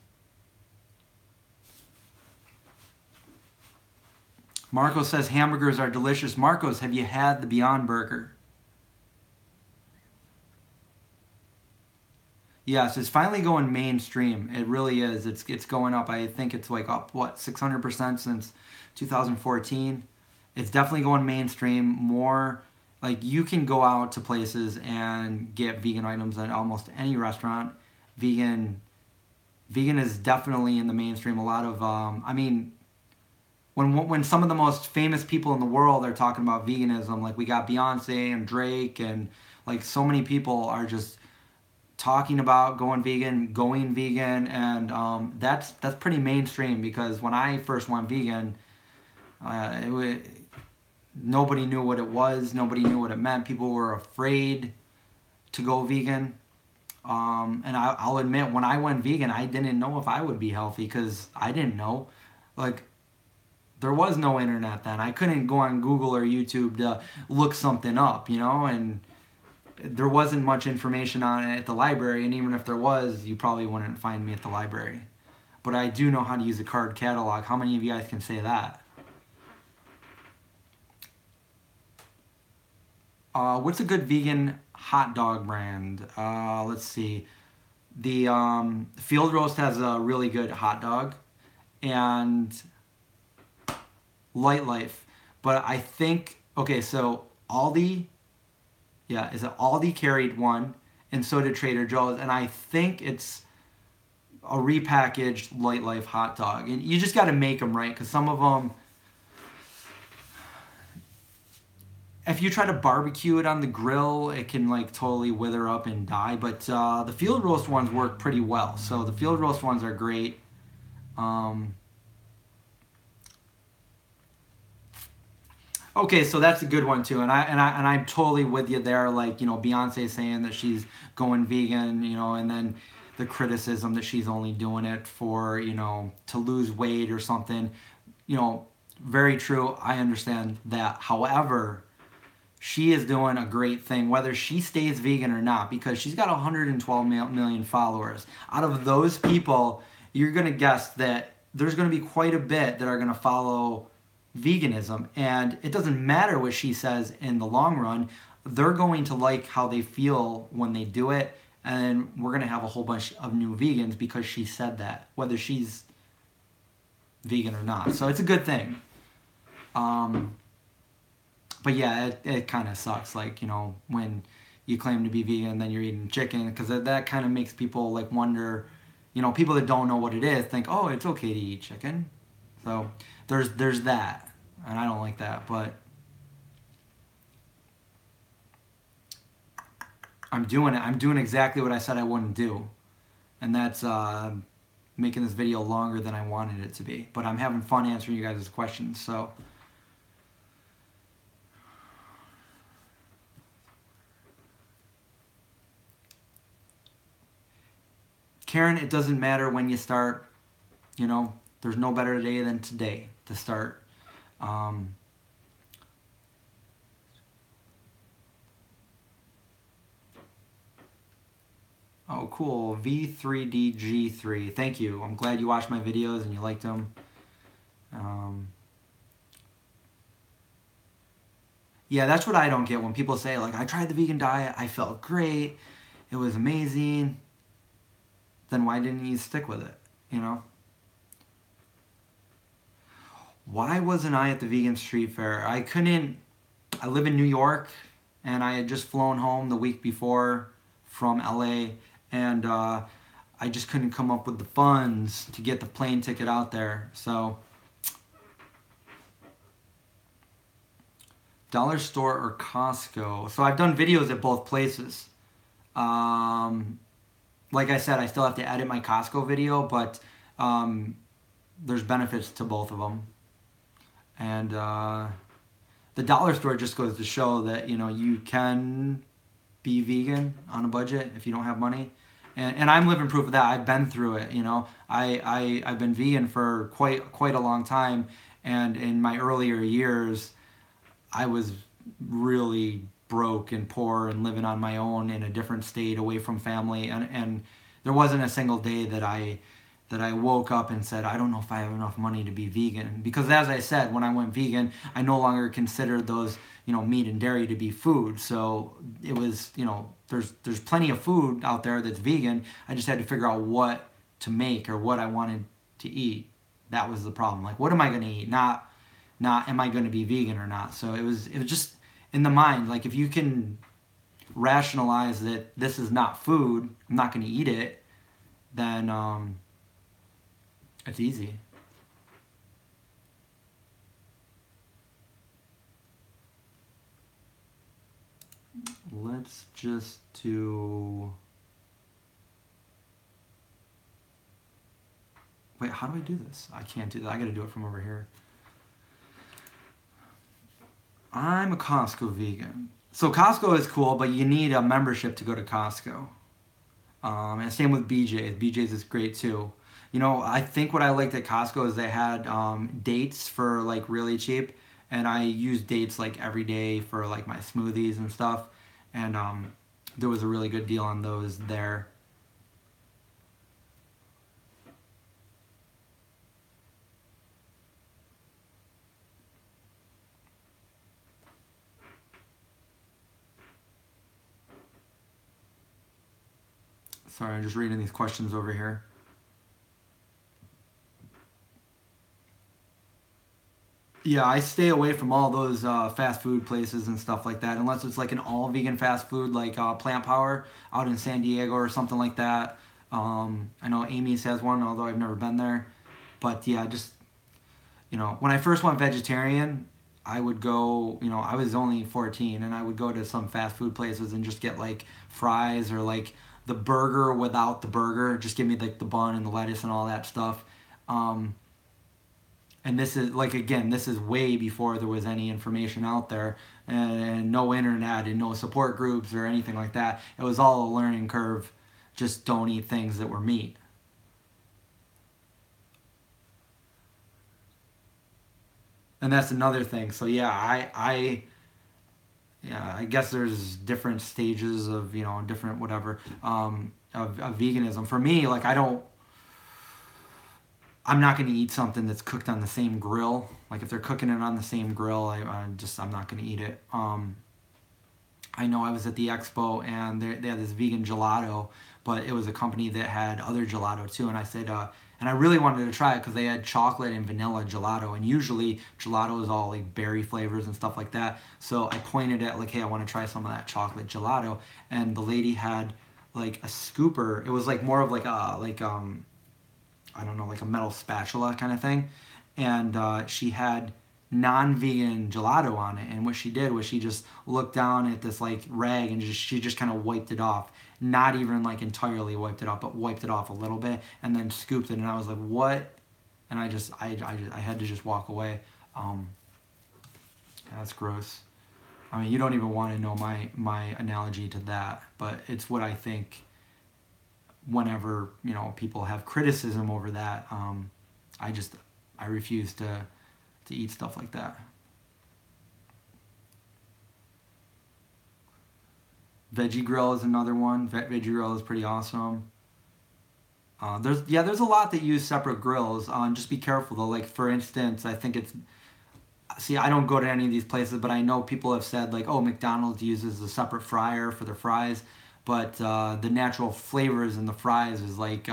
Speaker 1: Marcos says hamburgers are delicious. Marcos, have you had the Beyond Burger? Yes, it's finally going mainstream. It really is. It's going up. I think it's like up, what, 600% since 2014. It's definitely going mainstream. More like you can go out to places and get vegan items at almost any restaurant. Vegan is definitely in the mainstream. A lot of I mean, when some of the most famous people in the world are talking about veganism, like we got Beyonce and Drake and like so many people are just talking about going vegan, and that's pretty mainstream because when I first went vegan, nobody knew what it was, nobody knew what it meant. People were afraid to go vegan, and I'll admit when I went vegan, I didn't know if I would be healthy because I didn't know, like. There was no internet then. I couldn't go on Google or YouTube to look something up, and there wasn't much information on it at the library, and even if there was, you probably wouldn't find me at the library. But I do know how to use a card catalog. How many of you guys can say that? What's a good vegan hot dog brand? Let's see. The Field Roast has a really good hot dog, and Light Life. But I think, okay, so Aldi, yeah, is it Aldi carried one, and so did Trader Joe's, and I think it's a repackaged Light Life hot dog. And you just got to make them right, because some of them, if you try to barbecue it on the grill, it can like totally wither up and die. But the Field Roast ones work pretty well, so the Field Roast ones are great. Okay, so that's a good one too, and I'm totally with you there. Like, Beyonce saying that she's going vegan, and then the criticism that she's only doing it for, to lose weight or something. Very true. I understand that. However, she is doing a great thing, whether she stays vegan or not, because she's got 112 million followers. Out of those people, you're gonna guess that there's gonna be quite a bit that are gonna follow veganism, and it doesn't matter what she says in the long run. They're going to like how they feel when they do it, and we're going to have a whole bunch of new vegans because she said that, whether she's vegan or not. So it's a good thing. But yeah, it kind of sucks, like, when you claim to be vegan, then you're eating chicken, because that kind of makes people like wonder, people that don't know what it is think, oh, it's okay to eat chicken. So there's that, and I don't like that, but I'm doing it. I'm doing exactly what I said I wouldn't do, and that's making this video longer than I wanted it to be. But I'm having fun answering you guys' questions, so. Karen, it doesn't matter when you start, there's no better day than today to start. Oh, cool. V3DG3. Thank you. I'm glad you watched my videos and you liked them. Yeah, that's what I don't get when people say, like, I tried the vegan diet, I felt great, it was amazing. Then why didn't you stick with it, Why wasn't I at the vegan street fair? I live in New York, and I had just flown home the week before from LA, and I just couldn't come up with the funds to get the plane ticket out there. So, Dollar Store or Costco. So I've done videos at both places. like I said, I still have to edit my Costco video, but there's benefits to both of them. And the dollar store just goes to show that, you know, you can be vegan on a budget if you don't have money. And I'm living proof of that. I've been through it, you know. I've been vegan for quite a long time, and in my earlier years, I was really broke and poor and living on my own in a different state away from family, and there wasn't a single day that I woke up and said, I don't know if I have enough money to be vegan. Because as I said, when I went vegan, I no longer considered those, you know, meat and dairy to be food. So it was, you know, there's plenty of food out there that's vegan. I just had to figure out what to make or what I wanted to eat. That was the problem. Like, what am I going to eat? Not am I going to be vegan or not? So it was just in the mind. Like, if you can rationalize that this is not food, I'm not going to eat it, then it's easy. Let's just do... Wait, how do I do this? I can't do that. I gotta do it from over here. I'm a Costco vegan. So Costco is cool, but you need a membership to go to Costco. And same with BJ's. BJ's is great too. You know, I think what I liked at Costco is they had dates for like really cheap, and I use dates like every day for like my smoothies and stuff, and there was a really good deal on those there. Sorry, I'm just reading these questions over here. Yeah, I stay away from all those fast food places and stuff like that, unless it's like an all vegan fast food like Plant Power out in San Diego or something like that. I know Amy's has one, although I've never been there. But yeah, just, you know, when I first went vegetarian, I would go, you know, I was only 14, and I would go to some fast food places and just get like fries or like the burger without the burger. Just give me like the bun and the lettuce and all that stuff. Um, and this is like, again, this is way before there was any information out there, and no internet and no support groups or anything like that. It was all a learning curve. Just don't eat things that were meat. And that's another thing. So yeah, yeah, I guess there's different stages of, you know, different whatever, of veganism. For me, like, I'm not going to eat something that's cooked on the same grill. Like, if they're cooking it on the same grill, I'm not going to eat it. I know I was at the Expo, and they had this vegan gelato, but it was a company that had other gelato too. And I said, and I really wanted to try it because they had chocolate and vanilla gelato, and usually gelato is all like berry flavors and stuff like that. So I pointed at like, hey, I want to try some of that chocolate gelato, and the lady had like a scooper. It was like more of like I don't know, like a metal spatula kind of thing, and she had non-vegan gelato on it. And what she did was she just looked down at this like rag, and she just kind of wiped it off. Not even like entirely wiped it off, but wiped it off a little bit, and then scooped it. And I was like, what? And I had to just walk away. That's gross. I mean, you don't even want to know my analogy to that, but it's what I think whenever, you know, people have criticism over that. I refuse to eat stuff like that. Veggie Grill is another one. Veggie Grill is pretty awesome. There's a lot that use separate grills. Just be careful though. Like, for instance, I think it's, see, I don't go to any of these places, but I know people have said like, oh, McDonald's uses a separate fryer for their fries, but the natural flavors in the fries is like,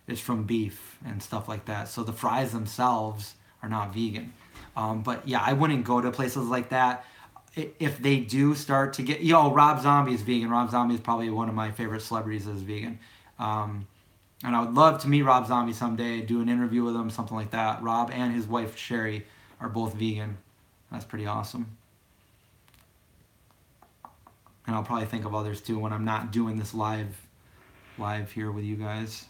Speaker 1: it's from beef and stuff like that. So the fries themselves are not vegan. But yeah, I wouldn't go to places like that. If they do start to get, Rob Zombie is vegan. Rob Zombie is probably one of my favorite celebrities as vegan. And I would love to meet Rob Zombie someday, do an interview with him, something like that. Rob and his wife Sherry are both vegan. That's pretty awesome. And I'll probably think of others too when I'm not doing this live live here with you guys.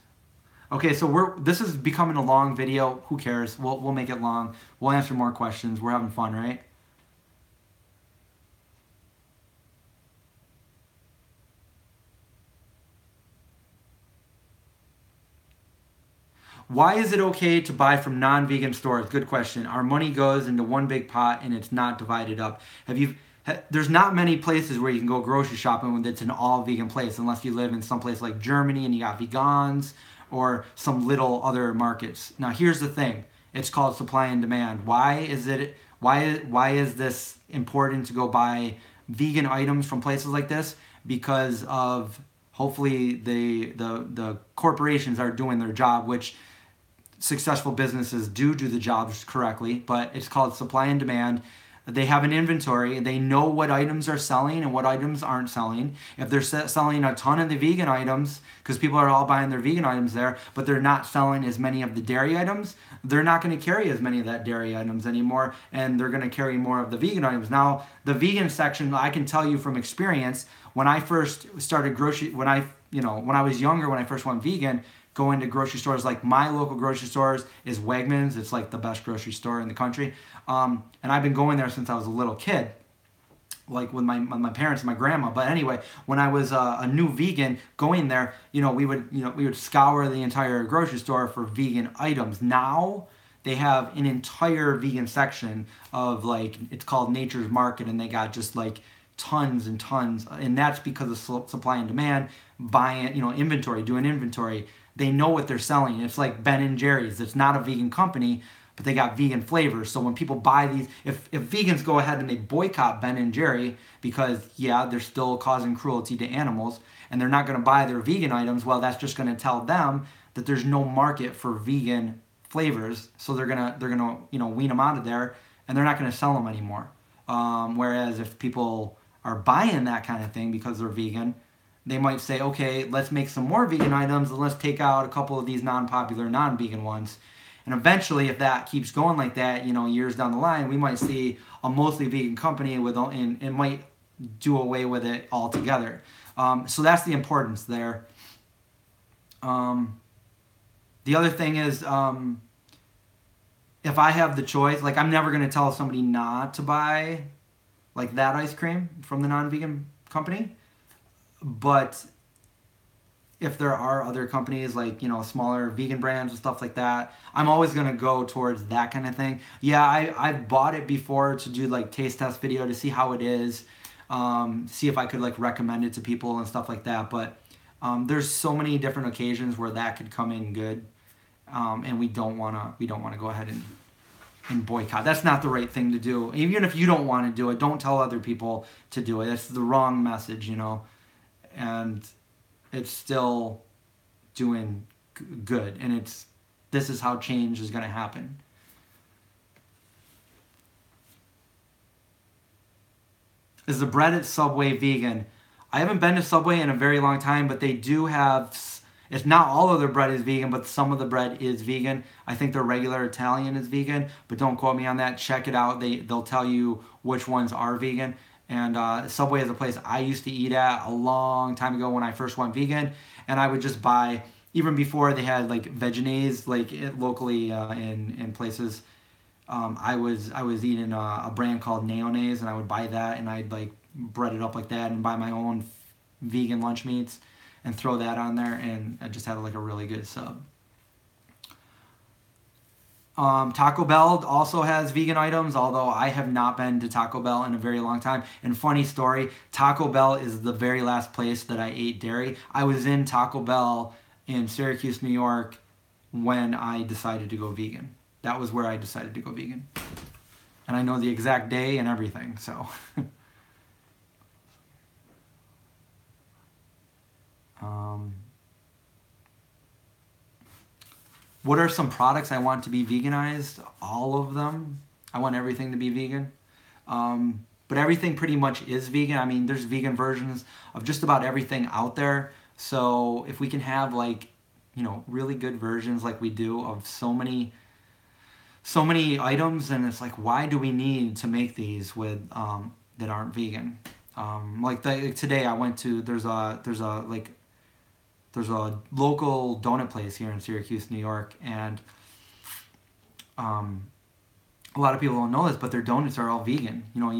Speaker 1: Okay, so this is becoming a long video. Who cares? We'll make it long. We'll answer more questions. We're having fun, right? Why is it okay to buy from non-vegan stores? Good question. Our money goes into one big pot and it's not divided up. There's not many places where you can go grocery shopping when it's an all vegan place, unless you live in some place like Germany and you got vegans, or some little other markets. Now here's the thing. It's called supply and demand. Why is this important to go buy vegan items from places like this? Because of hopefully the corporations are doing their job, which successful businesses do the jobs correctly, but it's called supply and demand. They have an inventory. They know what items are selling and what items aren't selling. If they're selling a ton of the vegan items, because people are all buying their vegan items there, but they're not selling as many of the dairy items, they're not going to carry as many of that dairy items anymore, and they're going to carry more of the vegan items. Now, the vegan section, I can tell you from experience, when I first started when I was younger, when I first went vegan, going to grocery stores, like my local grocery stores is Wegmans. It's like the best grocery store in the country. And I've been going there since I was a little kid, like with my parents and my grandma. But anyway, when I was a new vegan going there, we would scour the entire grocery store for vegan items. Now they have an entire vegan section of, like, it's called Nature's Market, and they got just like tons and tons, and that's because of supply and demand, buying, inventory, doing inventory. They know what they're selling. It's like Ben and Jerry's. It's not a vegan company, but they got vegan flavors. So when people buy these, if vegans go ahead and they boycott Ben and Jerry because, yeah, they're still causing cruelty to animals, and they're not going to buy their vegan items, well, that's just going to tell them that there's no market for vegan flavors. So they're gonna wean them out of there, and they're not going to sell them anymore. Whereas if people are buying that kind of thing because they're vegan, they might say, okay, let's make some more vegan items, and let's take out a couple of these non-popular, non-vegan ones. And eventually, if that keeps going like that, years down the line, we might see a mostly vegan company and it might do away with it altogether. So that's the importance there. The other thing is, if I have the choice, like, I'm never going to tell somebody not to buy, like, that ice cream from the non-vegan company. But if there are other companies, like, smaller vegan brands and stuff like that, I'm always going to go towards that kind of thing. Yeah, I've bought it before to do, like, taste test video to see how it is, see if I could, like, recommend it to people and stuff like that. But there's so many different occasions where that could come in good, and we don't want to go ahead and boycott. That's not the right thing to do. Even if you don't want to do it, don't tell other people to do it. That's the wrong message, and it's still doing good, and this is how change is going to happen. Is the bread at Subway vegan? I haven't been to Subway in a very long time, but they do have, it's not all of their bread is vegan, but some of the bread is vegan. I think their regular Italian is vegan, but don't quote me on that. Check it out. They'll tell you which ones are vegan. And Subway is a place I used to eat at a long time ago when I first went vegan. And I would just buy, even before they had, like, Vegenaise, like, locally in places. I was eating a brand called Mayonnaise, and I would buy that, and I'd, like, bread it up like that and buy my own vegan lunch meats and throw that on there, and I just had, like, a really good sub. Taco Bell also has vegan items, although I have not been to Taco Bell in a very long time. And funny story, Taco Bell is the very last place that I ate dairy. I was in Taco Bell in Syracuse, New York, when I decided to go vegan. That was where I decided to go vegan. And I know the exact day and everything, so. What are some products I want to be veganized? All of them. I want everything to be vegan. But everything pretty much is vegan. I mean, there's vegan versions of just about everything out there. So if we can have, like, really good versions like we do of so many items, and it's like, why do we need to make these with that aren't vegan? Like today I went to, there's a like there's a local donut place here in Syracuse, New York, and a lot of people don't know this, but their donuts are all vegan. You know,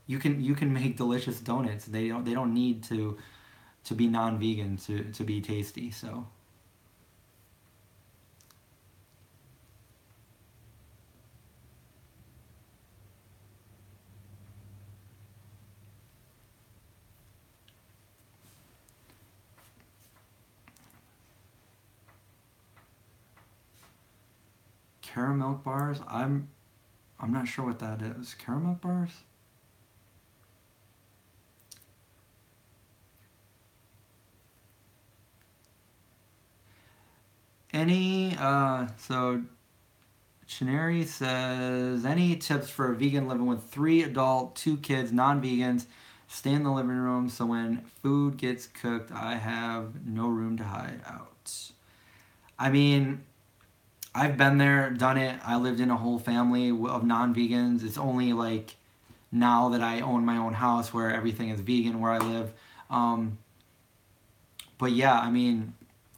Speaker 1: you can make delicious donuts. They don't need to be non-vegan to be tasty. So. Caramel bars? I'm not sure what that is. Caramel bars? So Chineri says, any tips for a vegan living with 3 adult, 2 kids, non-vegans, stay in the living room so when food gets cooked, I have no room to hide out. I mean, I've been there, done it. I lived in a whole family of non-vegans. It's only like now that I own my own house where everything is vegan where I live. But yeah, I mean,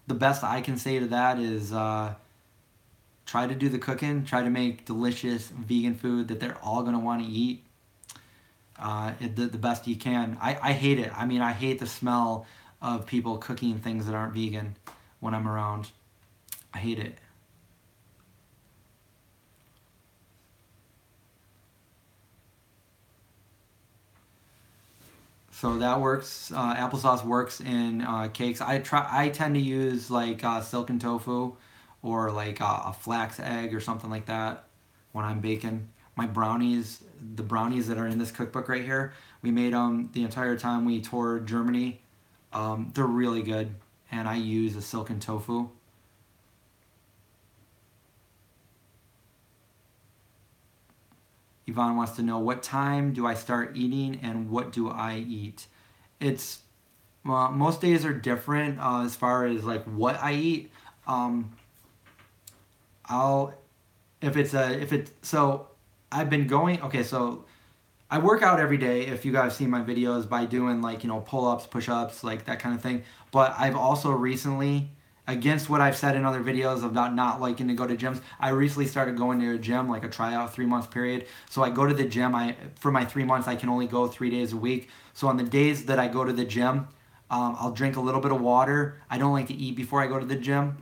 Speaker 1: the best I can say to that is try to do the cooking. Try to make delicious vegan food that they're all going to want to eat the best you can. I hate it. I mean, I hate the smell of people cooking things that aren't vegan when I'm around. I hate it. So that works. Applesauce works in cakes. I tend to use like silken tofu or like a flax egg or something like that when I'm baking. My brownies, the brownies that are in this cookbook right here, we made them the entire time we toured Germany. They're really good, and I use a silken tofu. Yvonne wants to know, what time do I start eating and what do I eat? It's most days are different as far as like what I eat. I'll if it's so I've been going, okay, so I work out every day, if you guys see my videos, by doing like, you know, pull-ups, push-ups, like that kind of thing. But I've also recently, against what I've said in other videos about not liking to go to gyms, I recently started going to a gym, like a tryout 3-month period. So I go to the gym. For my 3 months, I can only go 3 days a week. So on the days that I go to the gym, I'll drink a little bit of water. I don't like to eat before I go to the gym.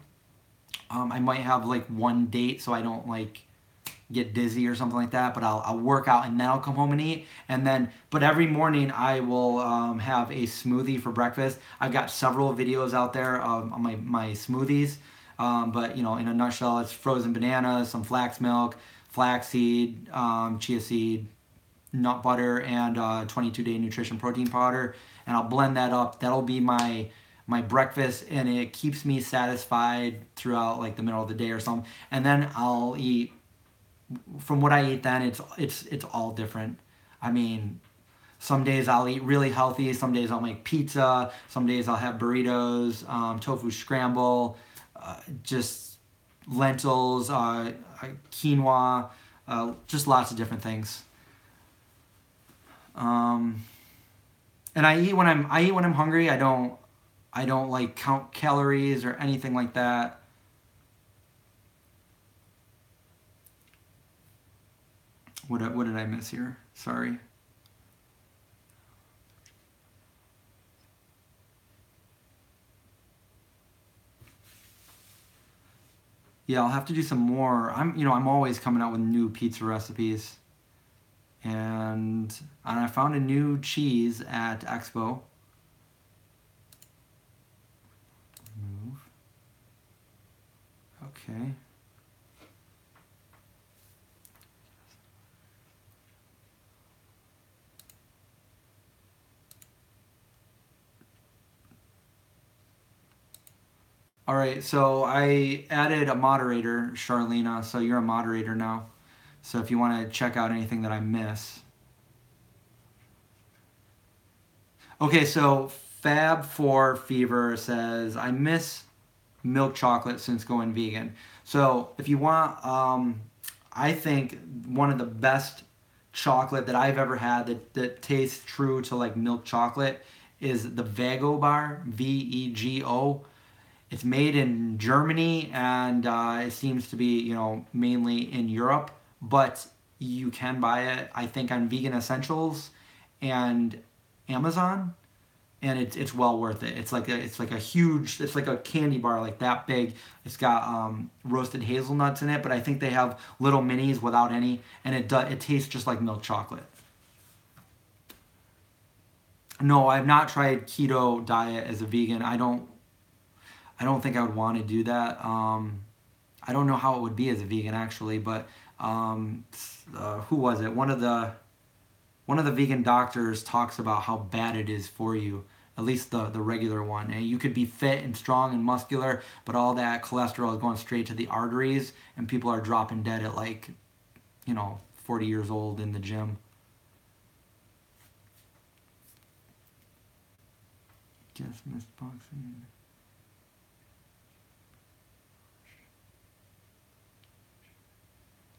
Speaker 1: I might have like one date so I don't like get dizzy or something like that, but I'll work out and then I'll come home and eat. And then, but every morning I will have a smoothie for breakfast. I've got several videos out there on my smoothies, but you know, in a nutshell, it's frozen bananas, some flax milk, flaxseed, chia seed, nut butter, and 22-day nutrition protein powder, and I'll blend that up. That'll be my breakfast, and it keeps me satisfied throughout like the middle of the day or something. And then I'll eat. From what I eat then, it's all different. I mean, some days I'll eat really healthy. Some days I'll make pizza. Some days I'll have burritos, tofu scramble, just lentils, quinoa, just lots of different things. And I eat when I'm hungry. I don't like count calories or anything like that. What did I miss here? Sorry. Yeah, I'll have to do some more. I'm always coming out with new pizza recipes. And I found a new cheese at Expo. Move. Okay. All right, so I added a moderator, Charlena, so you're a moderator now. So if you want to check out anything that I miss. Okay, so Fab4 Fever says, I miss milk chocolate since going vegan. So if you want, I think one of the best chocolate that I've ever had that tastes true to like milk chocolate is the Vego bar, Vego. It's made in Germany, and it seems to be, you know, mainly in Europe, but you can buy it, I think, on Vegan Essentials and Amazon, and it's well worth it. It's like a huge, it's like a candy bar like that big. It's got roasted hazelnuts in it, but I think they have little minis without any, and it tastes just like milk chocolate. No, I've not tried keto diet as a vegan. I don't think I would want to do that. I don't know how it would be as a vegan actually, but who was it? One of the vegan doctors talks about how bad it is for you. At least the regular one. And you could be fit and strong and muscular, but all that cholesterol is going straight to the arteries, and people are dropping dead at like, 40 years old in the gym. Just missed boxing.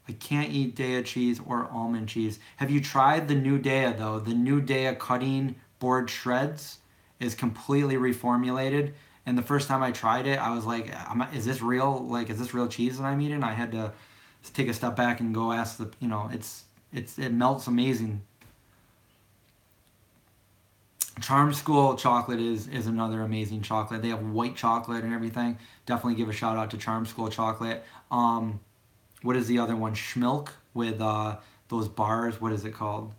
Speaker 1: I can't eat Daiya cheese or almond cheese. Have you tried the new Daiya though? The new Daiya cutting board shreds is completely reformulated. And the first time I tried it, I was like, is this real? Like, is this real cheese that I'm eating? I had to take a step back and go ask it melts amazing. Charm School chocolate is another amazing chocolate. They have white chocolate and everything. Definitely give a shout out to Charm School chocolate. What is the other one? Schmilk with those bars. What is it called?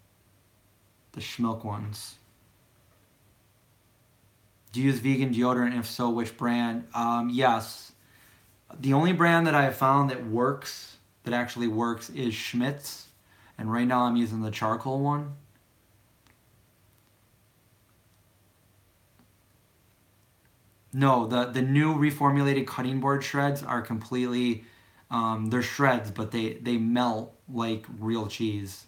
Speaker 1: The Schmilk ones. Do you use vegan deodorant? If so, which brand? Yes. The only brand that I have found that actually works, is Schmidt's. And right now I'm using the charcoal one. No, the new reformulated cutting board shreds are completely, they're shreds, but they melt like real cheese,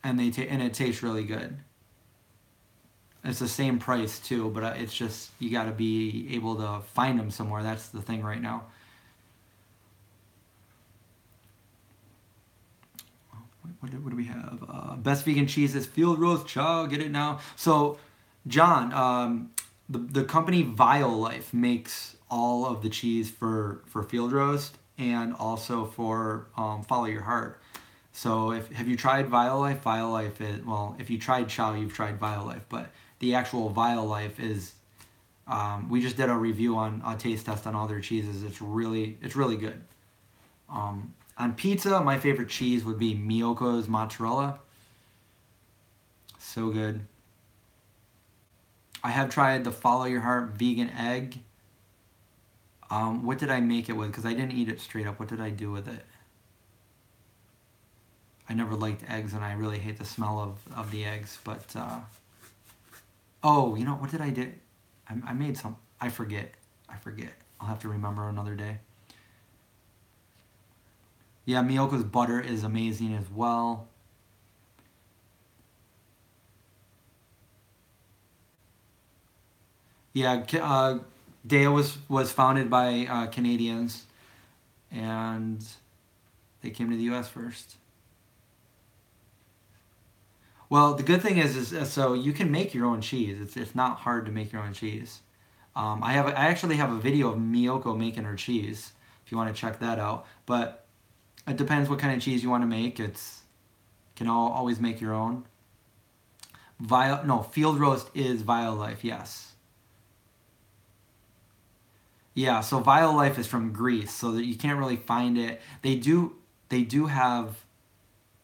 Speaker 1: and it tastes really good. It's the same price too, but it's just you got to be able to find them somewhere. That's the thing right now. What do we have? Best vegan cheese is field roast chow. Get it now. So, John, the company Violife makes all of the cheese for field roast and also for Follow Your Heart. So have you tried Violife? Violife is, well, if you tried chow, you've tried Violife, but the actual Violife is, we just did a review on a taste test on all their cheeses. It's really good. On pizza, my favorite cheese would be Miyoko's mozzarella. So good. I have tried the Follow Your Heart vegan egg. What did I make it with? Because I didn't eat it straight up. What did I do with it? I never liked eggs, and I really hate the smell of the eggs. But, oh, what did I do? I made some. I forget. I'll have to remember another day. Yeah, Miyoko's butter is amazing as well. Yeah, Daiya was founded by Canadians, and they came to the U.S. first. Well, the good thing is so you can make your own cheese. It's not hard to make your own cheese. I actually have a video of Miyoko making her cheese if you want to check that out. But it depends what kind of cheese you want to make. You can always make your own. Field roast is Violife, yes. Yeah, so Violife is from Greece, so that you can't really find it. They do have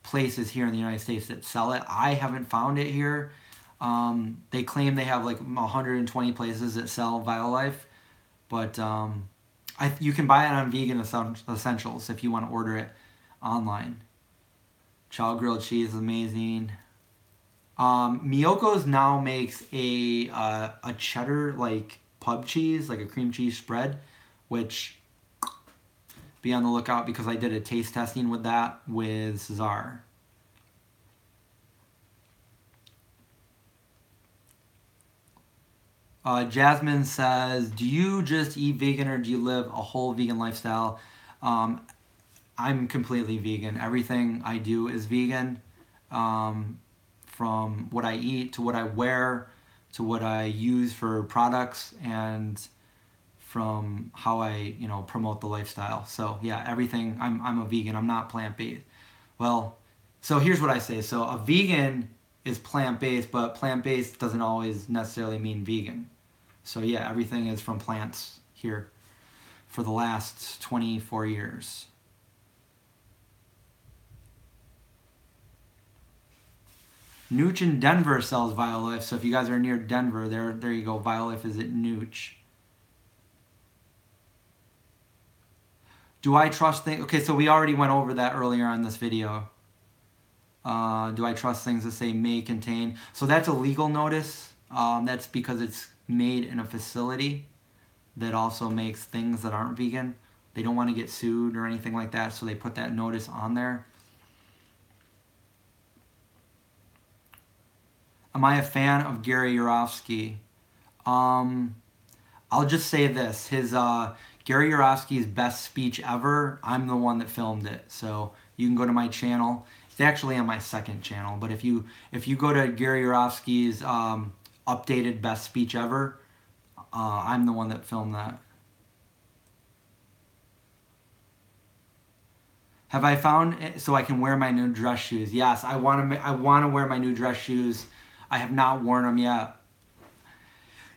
Speaker 1: places here in the United States that sell it. I haven't found it here. They claim they have like 120 places that sell Violife, but you can buy it on Vegan Essentials if you want to order it online. Chow grilled cheese is amazing. Miyoko's now makes a cheddar like pub cheese, like a cream cheese spread, which be on the lookout because I did a taste testing with that with Cesar. Jasmine says, do you just eat vegan or do you live a whole vegan lifestyle? I'm completely vegan. Everything I do is vegan. from what I eat to what I wear to what I use for products, and from how I, you know, promote the lifestyle. So yeah, everything. I'm a vegan. I'm not plant-based. Well, so here's what I say. So a vegan is plant-based, but plant-based doesn't always necessarily mean vegan. So yeah, everything is from plants here for the last 24 years. Nooch in Denver sells Violife, so if you guys are near Denver, there you go. Violife is at Nooch. Do I trust things? Okay, so we already went over that earlier on this video. Do I trust things that say may contain? So that's a legal notice. That's because it's made in a facility that also makes things that aren't vegan. They don't want to get sued or anything like that, so they put that notice on there. Am I a fan of Gary Rouxbe? I'll just say this. His Gary Rouxbe's best speech ever, I'm the one that filmed it. So you can go to my channel. It's actually on my second channel, but if you go to Gary Rouxbe's updated best speech ever, I'm the one that filmed that. Have I found it so I can wear my new dress shoes? Yes, I want to wear my new dress shoes. I have not worn them yet.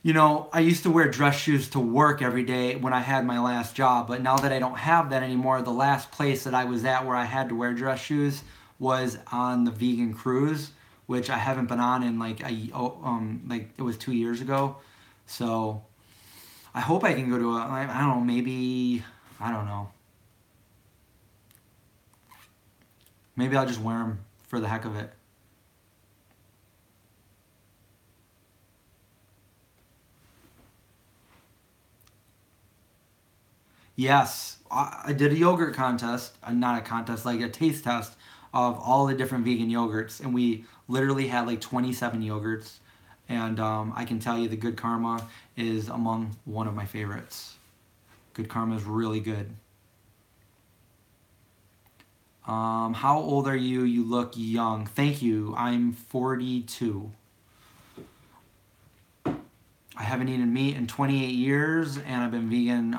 Speaker 1: You know, I used to wear dress shoes to work every day when I had my last job, but now that I don't have that anymore, the last place that I was at where I had to wear dress shoes was on the vegan cruise, which I haven't been on in like it was 2 years ago. So I hope I can go to I don't know, maybe, I don't know. Maybe I'll just wear them for the heck of it. Yes, I did a yogurt contest, not a contest, like a taste test of all the different vegan yogurts, and we literally had like 27 yogurts, and I can tell you the Good Karma is among one of my favorites. Good Karma is really good. How old are you? You look young. Thank you. I'm 42. I haven't eaten meat in 28 years, and I've been vegan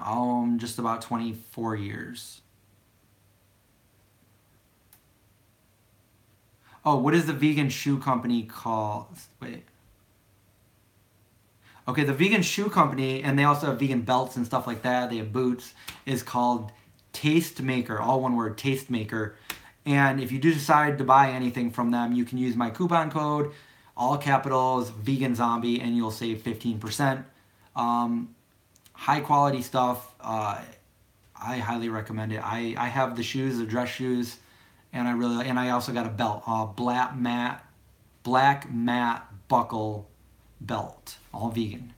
Speaker 1: just about 24 years. Oh, what is the vegan shoe company called? Wait. Okay, the vegan shoe company, and they also have vegan belts and stuff like that. They have boots, is called Tastemaker, all one word, Tastemaker. And if you do decide to buy anything from them, you can use my coupon code, all capitals, Vegan Zombie, and you'll save 15%. High quality stuff. I highly recommend it. I have the shoes, the dress shoes, and I also got a belt, black matte buckle belt, all vegan.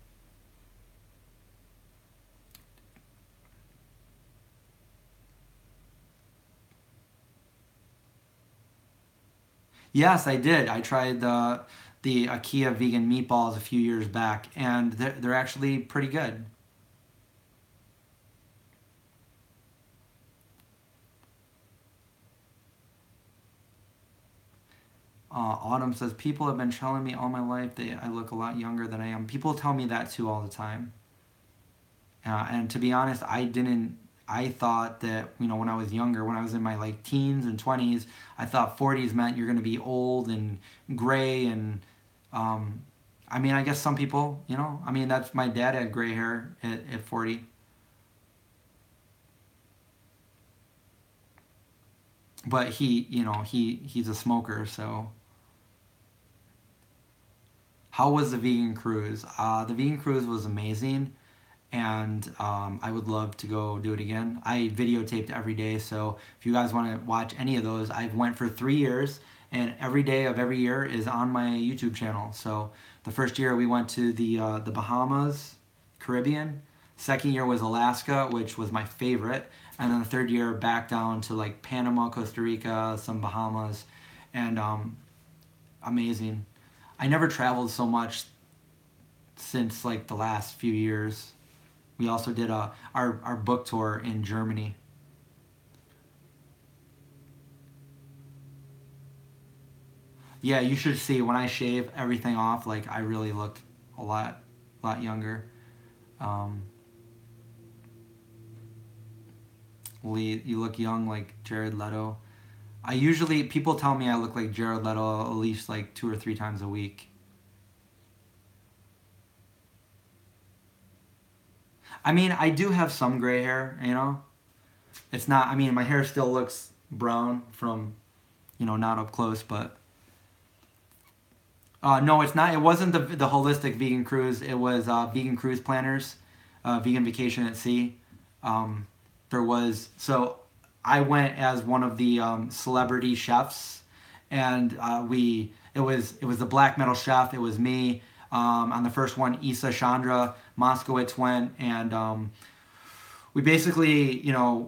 Speaker 1: Yes, I did. I tried the IKEA vegan meatballs a few years back, and they're actually pretty good. Autumn says, people have been telling me all my life that I look a lot younger than I am. People tell me that too all the time. And to be honest, I thought that, you know, when I was younger, when I was in my like teens and 20s, I thought 40s meant you're going to be old and gray. And I mean, I guess some people, you know, I mean, that's, my dad had gray hair at 40. But you know, he's a smoker, so. How was the vegan cruise? The vegan cruise was amazing, and I would love to go do it again. I videotaped every day, so if you guys want to watch any of those, I've went for 3 years, and every day of every year is on my YouTube channel. So the first year we went to the Bahamas, Caribbean. Second year was Alaska, which was my favorite. And then the third year back down to like Panama, Costa Rica, some Bahamas, and amazing. I never traveled so much since like the last few years. We also did our book tour in Germany. Yeah, you should see when I shave everything off. Like I really look a lot younger. Um, Lee, you look young like Jared Leto. I usually people tell me I look like Jared Leto at least like 2 or 3 times a week. I mean, I do have some gray hair. It's not. I mean, my hair still looks brown from not up close, but no, it's not. It wasn't the holistic vegan cruise. It was vegan cruise planners, vegan vacation at sea. Um, there was so I went as one of the celebrity chefs, and we it was the black metal chef. It was me. On the first one, Isa Chandra Moskowitz went, and we basically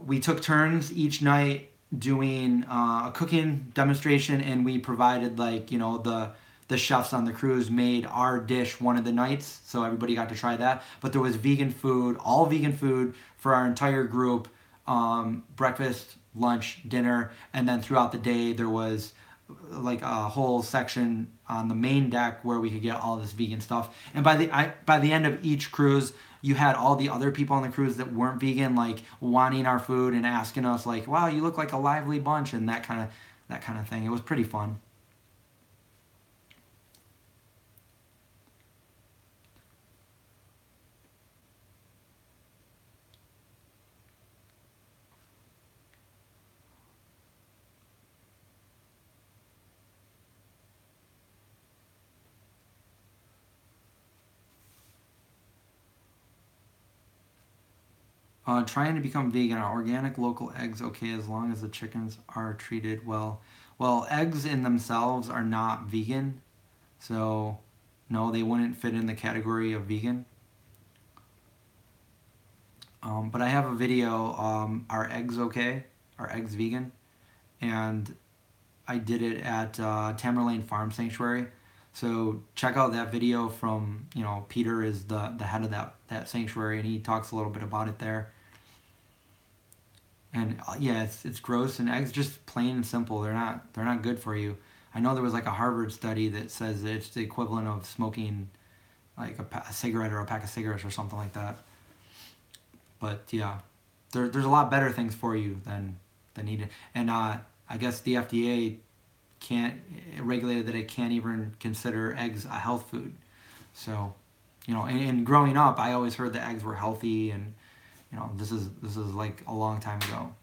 Speaker 1: we took turns each night doing a cooking demonstration, and we provided like the chefs on the cruise made our dish one of the nights, so everybody got to try that. But there was vegan food, all vegan food for our entire group, breakfast, lunch, dinner, and then throughout the day there was like a whole section on the main deck where we could get all this vegan stuff. And by the end of each cruise, you had all the other people on the cruise that weren't vegan like wanting our food and asking us like, "Wow, you look like a lively bunch," and that kind of thing. It was pretty fun. Trying to become vegan. Are organic local eggs okay as long as the chickens are treated well? Well, eggs in themselves are not vegan, so no, they wouldn't fit in the category of vegan. But I have a video. Are eggs okay? Are eggs vegan? And I did it at Tamerlane Farm Sanctuary. So check out that video from Peter is the head of that sanctuary, and he talks a little bit about it there. And yeah, it's gross, and eggs just plain and simple. They're not good for you. I know there was like a Harvard study that says that it's the equivalent of smoking like a cigarette or a pack of cigarettes or something like that. But yeah, there's a lot better things for you than eating. And I guess the FDA can't regulated that it can't even consider eggs a health food. So, and growing up, I always heard that eggs were healthy, and this is like a long time ago.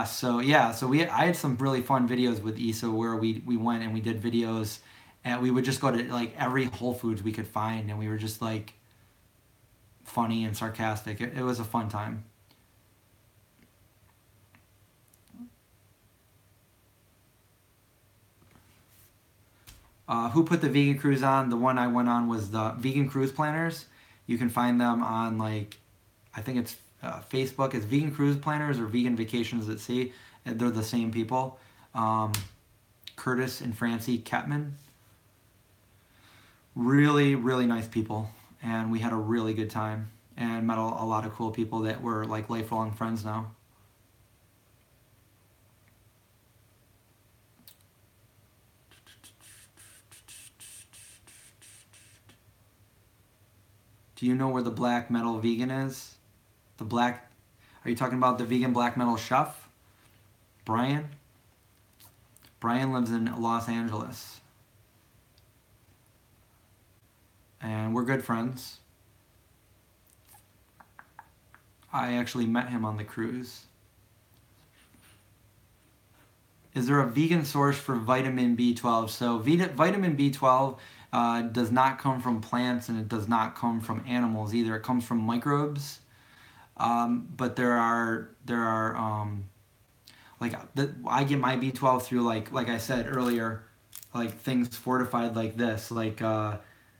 Speaker 1: So I had some really fun videos with Issa where we went and we did videos, and we would just go to like every Whole Foods we could find, and we were just like funny and sarcastic. It was a fun time. Who put the vegan cruise on? The one I went on was the vegan cruise planners. You can find them on like, I think it's Facebook. It's vegan cruise planners or vegan vacations at sea. And they're the same people. Um, Curtis and Francie Ketman. Really, really nice people, and we had a really good time and met a lot of cool people that were like lifelong friends now. Do you know where the black metal vegan is? The black, are you talking about the vegan black metal chef? Brian? Brian lives in Los Angeles, and we're good friends. I actually met him on the cruise. Is there a vegan source for vitamin B12? So vitamin B12 does not come from plants, and it does not come from animals either. It comes from microbes. But there are like I get my B12 through like I said earlier, like things fortified like this, like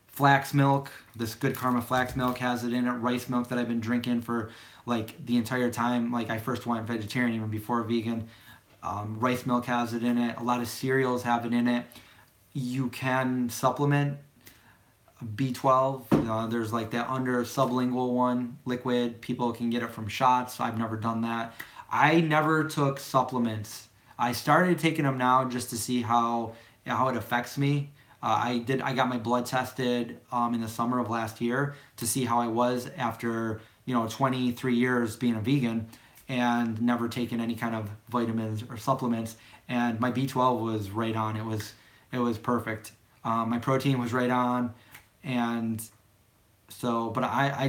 Speaker 1: flax milk. This Good Karma flax milk has it in it. Rice milk that I've been drinking for like the entire time. Like I first went vegetarian, even before vegan. Rice milk has it in it. A lot of cereals have it in it. You can supplement B12. There's like that under sublingual one liquid. People can get it from shots. I've never done that. I never took supplements. I started taking them now just to see how it affects me. I got my blood tested in the summer of last year to see how I was after 23 years being a vegan and never taken any kind of vitamins or supplements. And my B12 was right on. It was perfect. My protein was right on, and so, but I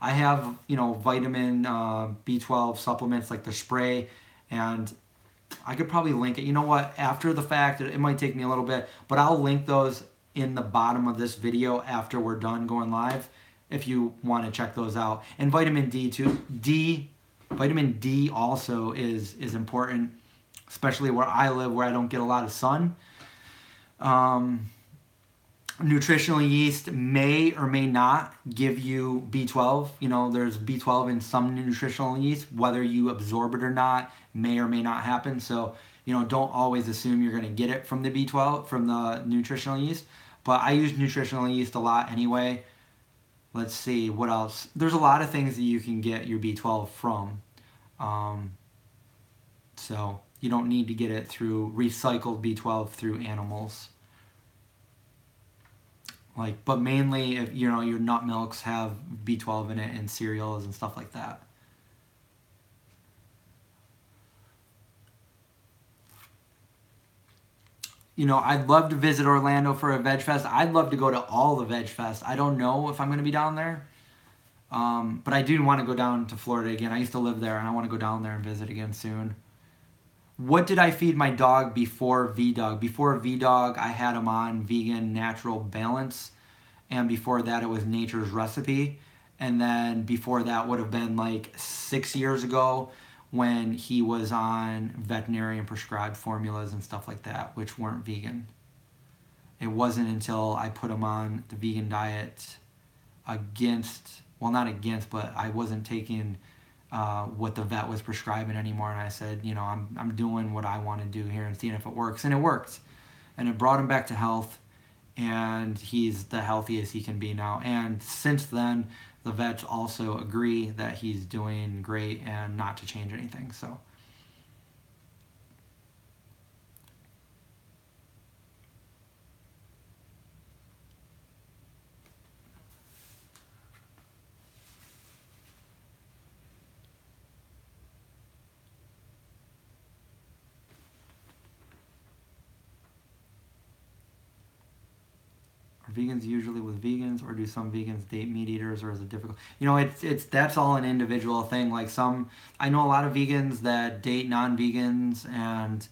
Speaker 1: have vitamin B12 supplements like the spray, and I could probably link it. You know what? After the fact, it might take me a little bit, but I'll link those in the bottom of this video after we're done going live, if you want to check those out. And vitamin D too. Vitamin D also is important, especially where I live, where I don't get a lot of sun. Nutritional yeast may or may not give you B12. There's B12 in some nutritional yeast. Whether you absorb it or not may or may not happen. So, don't always assume you're going to get it from the B12, from the nutritional yeast. But I use nutritional yeast a lot anyway. Let's see, what else? There's a lot of things that you can get your B12 from. So you don't need to get it through recycled B12 through animals. But mainly, if your nut milks have B12 in it, and cereals and stuff like that. I'd love to visit Orlando for a Veg Fest. I'd love to go to all the Veg Fest. I don't know if I'm going to be down there, but I do want to go down to Florida again. I used to live there, and I want to go down there and visit again soon. What did I feed my dog before Vdog? Before Vdog, I had him on Vegan Natural Balance, and before that, it was Nature's Recipe. And then before that would have been like 6 years ago, when he was on veterinarian prescribed formulas and stuff like that, which weren't vegan. It wasn't until I put him on the vegan diet not against, but I wasn't taking what the vet was prescribing anymore, and I said, I'm doing what I want to do here and seeing if it works, and it worked, and it brought him back to health, and he's the healthiest he can be now. And since then, the vets also agree that he's doing great and not to change anything. So are vegans usually with vegans, or do some vegans date meat eaters, or is it difficult? That's all an individual thing. I know a lot of vegans that date non-vegans, and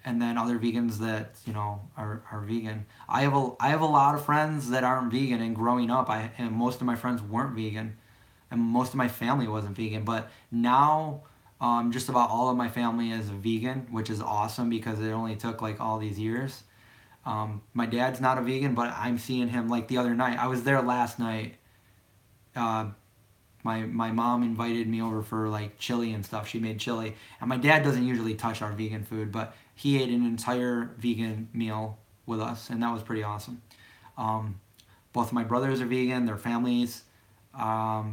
Speaker 1: then other vegans that are vegan. I have a lot of friends that aren't vegan, and growing up, and most of my friends weren't vegan, and most of my family wasn't vegan. But now, just about all of my family is vegan, which is awesome because it only took all these years. My dad's not a vegan, but I'm seeing him the other night. I was there last night. My mom invited me over for chili and stuff. She made chili, and my dad doesn't usually touch our vegan food, but he ate an entire vegan meal with us, and that was pretty awesome. Both of my brothers are vegan. Their families. My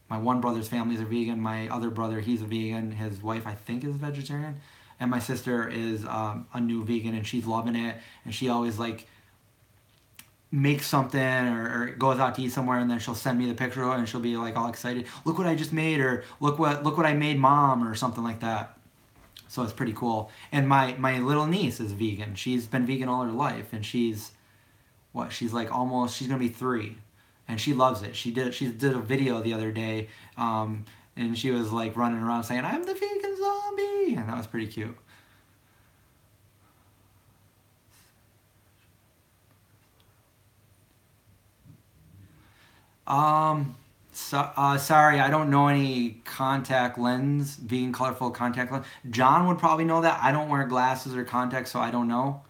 Speaker 1: one brother's families are vegan. My other brother, he's a vegan. His wife, I think, is vegetarian. And my sister is a new vegan, and she's loving it. And she always makes something or goes out to eat somewhere, and then she'll send me the picture, and she'll be all excited. Look what I just made, or look what I made, Mom, or something like that. So it's pretty cool. And my little niece is vegan. She's been vegan all her life, and she's gonna be 3, and she loves it. She did a video the other day. And she was running around saying, "I'm the vegan zombie," and that was pretty cute. Sorry, I don't know any vegan colorful contact lens. John would probably know that. I don't wear glasses or contacts, so I don't know.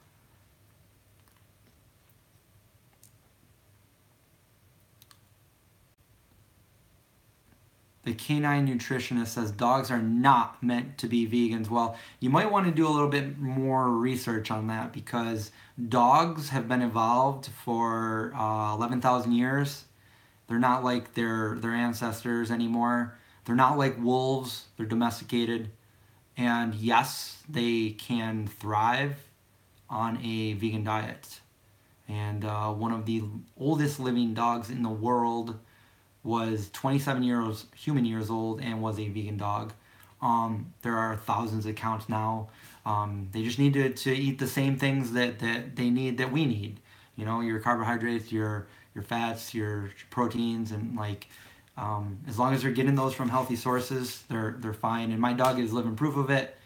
Speaker 1: The canine nutritionist says dogs are not meant to be vegans. Well, you might want to do a little bit more research on that, because dogs have been evolved for 11,000 years. They're not like their ancestors anymore. They're not like wolves. They're domesticated. And yes, they can thrive on a vegan diet. And one of the oldest living dogs in the world was 27 human years old and was a vegan dog. There are thousands of accounts now. They just need to eat the same things that they need, that we need. You know, your carbohydrates, your fats, your proteins, and like as long as they're getting those from healthy sources, they're fine. And my dog is living proof of it.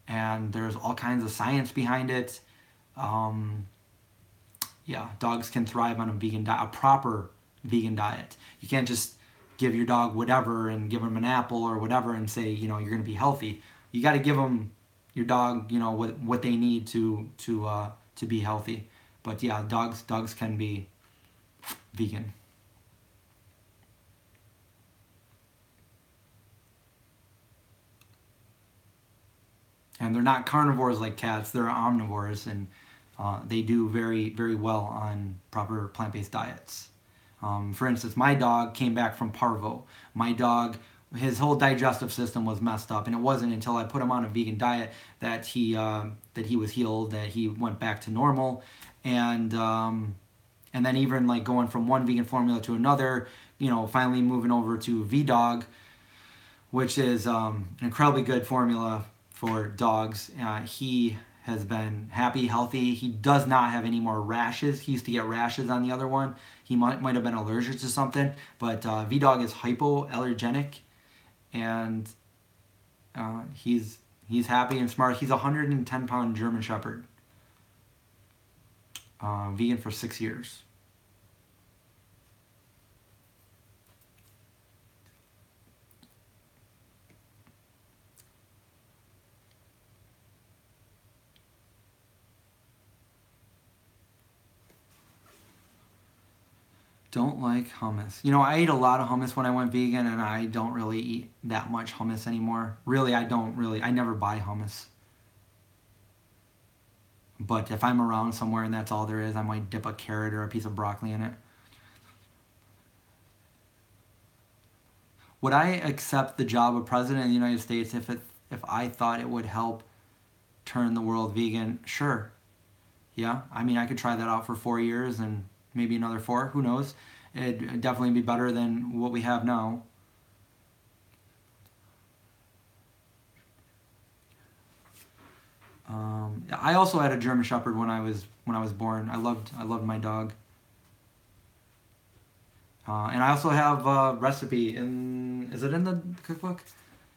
Speaker 1: And there's all kinds of science behind it. Yeah, dogs can thrive on a vegan diet, a proper vegan diet. You can't just give your dog whatever and give them an apple or whatever and say, you know, you're going to be healthy. You got to give them, your dog, you know, what they need to be healthy. But yeah, dogs can be vegan. And they're not carnivores like cats, they're omnivores, and they do very, very well on proper plant-based diets. For instance, my dog came back from parvo. My dog, his whole digestive system was messed up, and it wasn't until I put him on a vegan diet that he was healed, that he went back to normal. And then even like going from one vegan formula to another, you know, finally moving over to Vdog, which is an incredibly good formula for dogs. He has been happy, healthy. He does not have any more rashes. He used to get rashes on the other one. He might have been allergic to something, but Vdog is hypoallergenic, and he's happy and smart. He's a 110-pound German Shepherd, vegan for 6 years. Don't like hummus. You know, I ate a lot of hummus when I went vegan, and I don't really eat that much hummus anymore. Really, I never buy hummus. But if I'm around somewhere and that's all there is, I might dip a carrot or a piece of broccoli in it. Would I accept the job of president of the United States if I thought it would help turn the world vegan? Sure. Yeah, I mean, I could try that out for 4 years and maybe another 4. Who knows? It'd definitely be better than what we have now. I also had a German Shepherd when I was born. I loved my dog. And I also have a recipe is it in the cookbook?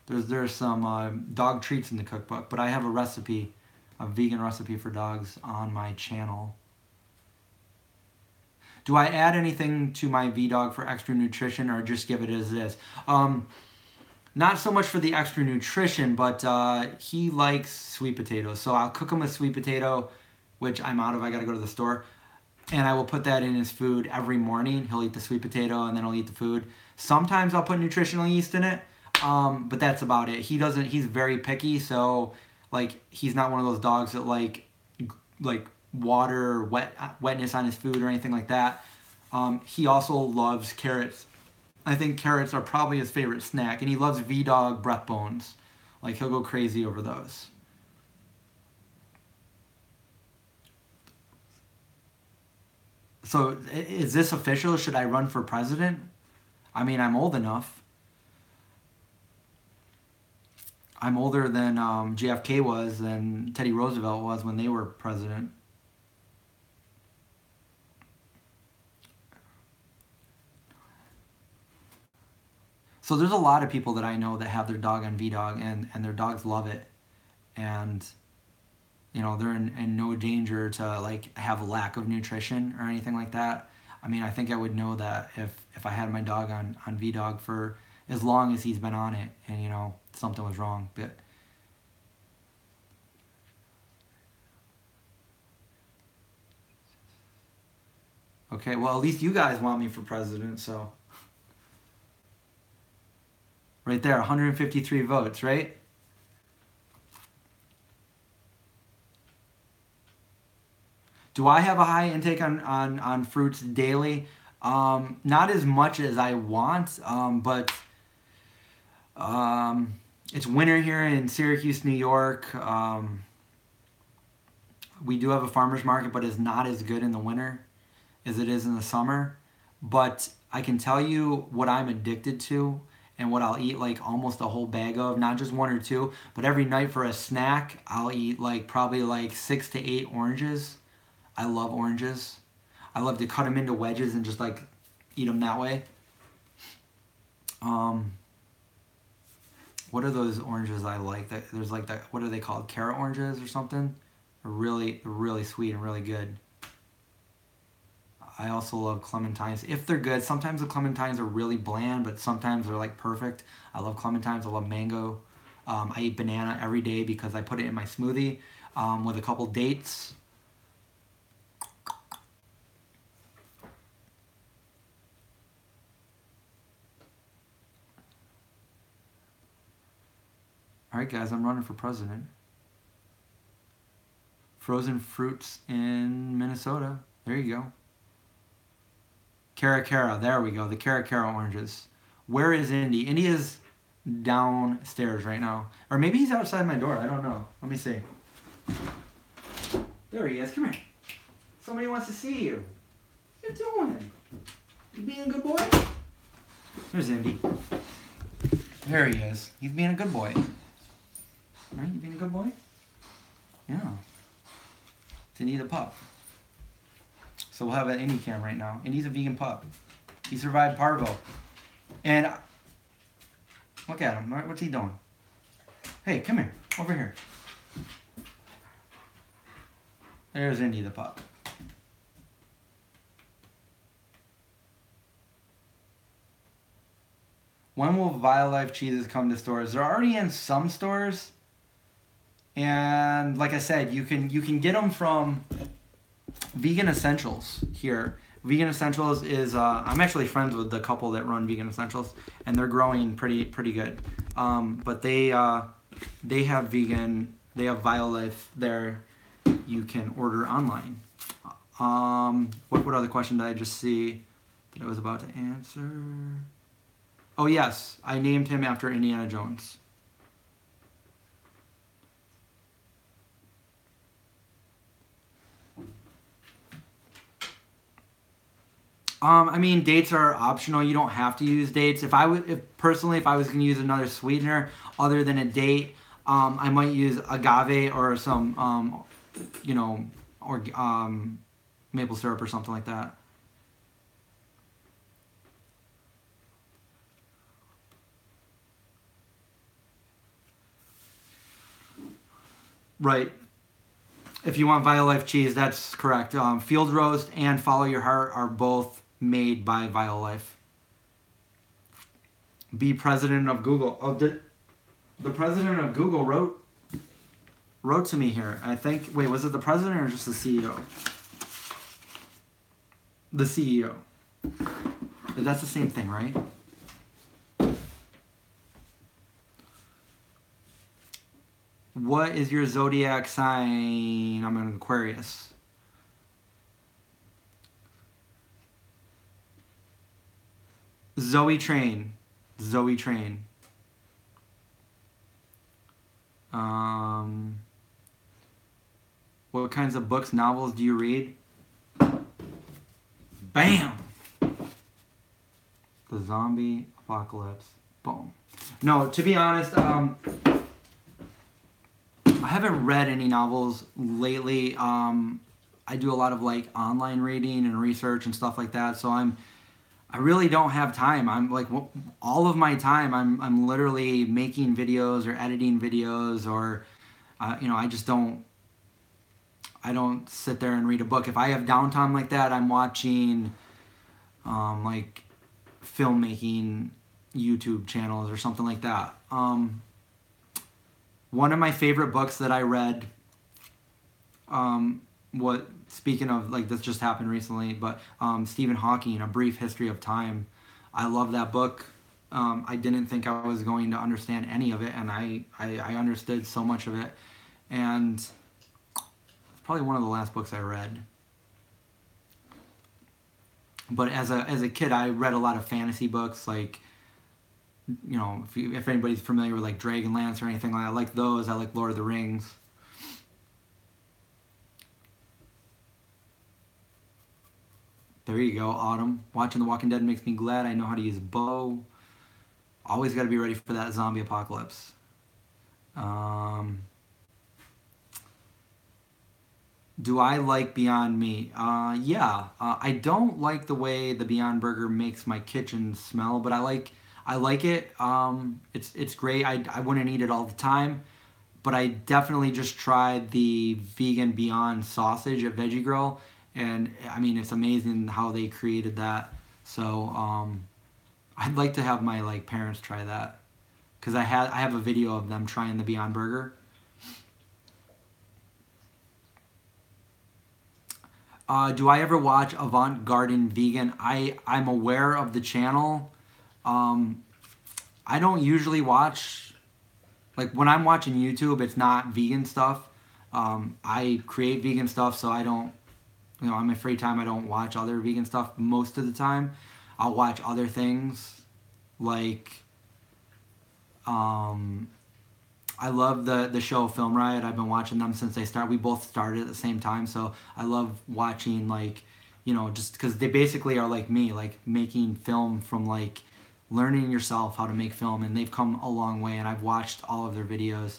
Speaker 1: There's some dog treats in the cookbook, but I have a recipe, a vegan recipe for dogs on my channel. Do I add anything to my Vdog for extra nutrition, or just give it as it is? Not so much for the extra nutrition, but he likes sweet potatoes. So I'll cook him a sweet potato, which I'm out of. I got to go to the store. And I will put that in his food every morning. He'll eat the sweet potato, and then I'll eat the food. Sometimes I'll put nutritional yeast in it, but that's about it. He's very picky, so like he's not one of those dogs that like water or wetness on his food or anything like that. He also loves carrots. I think carrots are probably his favorite snack, and he loves Vdog breath bones. Like he'll go crazy over those. So is this official? Should I run for president? I mean, I'm old enough. I'm older than JFK was, and Teddy Roosevelt was when they were president. So there's a lot of people that I know that have their dog on Vdog, and their dogs love it. And you know, they're in no danger to like have a lack of nutrition or anything like that. I mean, I think I would know that if I had my dog on Vdog for as long as he's been on it, and you know, something was wrong. But okay, well, at least you guys want me for president, so right there, 153 votes, right? Do I have a high intake on fruits daily? Not as much as I want, but It's winter here in Syracuse, New York. We do have a farmer's market, but it's not as good in the winter as it is in the summer. But I can tell you what I'm addicted to and what I'll eat like almost a whole bag of, not just one or two, but every night for a snack, I'll eat like probably like 6 to 8 oranges. I love oranges. I love to cut them into wedges and just like eat them that way. What are those oranges I like? There's like that. What are they called? Carrot oranges or something? They're really sweet and really good. I also love clementines if they're good. Sometimes the clementines are really bland, but sometimes they're like perfect. I love clementines. I love mango. I eat banana every day because I put it in my smoothie with a couple dates. All right, guys, I'm running for president. Frozen fruits in Minnesota. There you go. Cara, there we go. The Cara oranges. Where is Indy? Indy is downstairs right now. Or maybe he's outside my door. I don't know. Let me see. There he is. Come here. Somebody wants to see you. What are you doing? You being a good boy? There's Indy. There he is. He's being a good boy. Right? You being a good boy? Yeah. It's Indy the Pup. So we'll have an Indy cam right now. Indy's a vegan pup. He survived parvo. And look at him. What's he doing? Hey, come here. Over here. There's Indy the Pup. When will Violife cheeses come to stores? They're already in some stores. And like I said, you can get them from Vegan Essentials here. Vegan Essentials is I'm actually friends with the couple that run Vegan Essentials, and they're growing pretty good. But they have Violife there. You can order online. What other question did I just see that I was about to answer? Oh yes, I named him after Indiana Jones. I mean, dates are optional. You don't have to use dates. If I was going to use another sweetener other than a date, I might use agave or some, or maple syrup or something like that. Right. If you want Violife cheese, that's correct. Field Roast and Follow Your Heart are both made by Violife. Be president of Google. Oh, the president of Google wrote to me here. I think. Wait, was it the president or just the CEO? The CEO. That's the same thing, right? What is your zodiac sign? I'm an Aquarius. Zoe Train. What kinds of books, novels do you read? Bam! The zombie apocalypse. Boom. No, to be honest, I haven't read any novels lately. I do a lot of like online reading and research and stuff like that. So I really don't have time. I'm like all of my time. I'm literally making videos or editing videos or, I just don't. I don't sit there and read a book. If I have downtime like that, I'm watching, like filmmaking YouTube channels or something like that. One of my favorite books that I read, speaking of, like, this just happened recently, but Stephen Hawking, A Brief History of Time. I love that book. I didn't think I was going to understand any of it, and I understood so much of it. And it's probably one of the last books I read. But as a kid, I read a lot of fantasy books, like you know, if anybody's familiar with like Dragonlance or anything like that, I like those. I like Lord of the Rings. There you go, Autumn. Watching The Walking Dead makes me glad I know how to use a bow. Always got to be ready for that zombie apocalypse. Do I like Beyond Meat? Yeah. I don't like the way the Beyond Burger makes my kitchen smell, but I like it. It's great. I wouldn't eat it all the time, but I definitely just tried the vegan Beyond sausage at Veggie Grill, and I mean it's amazing how they created that. So I'd like to have my like parents try that because I have a video of them trying the Beyond Burger. Do I ever watch Avant Garden Vegan? I'm aware of the channel. Um, I don't usually watch, like when I'm watching YouTube, it's not vegan stuff. I create vegan stuff, so I don't, you know, on my free time, I don't watch other vegan stuff most of the time. I'll watch other things like, um, I love the show Film Riot. I've been watching them since they started. We both started at the same time, so I love watching like, you know, just because they basically are like me, like making film from like learning yourself how to make film, and they've come a long way. And I've watched all of their videos.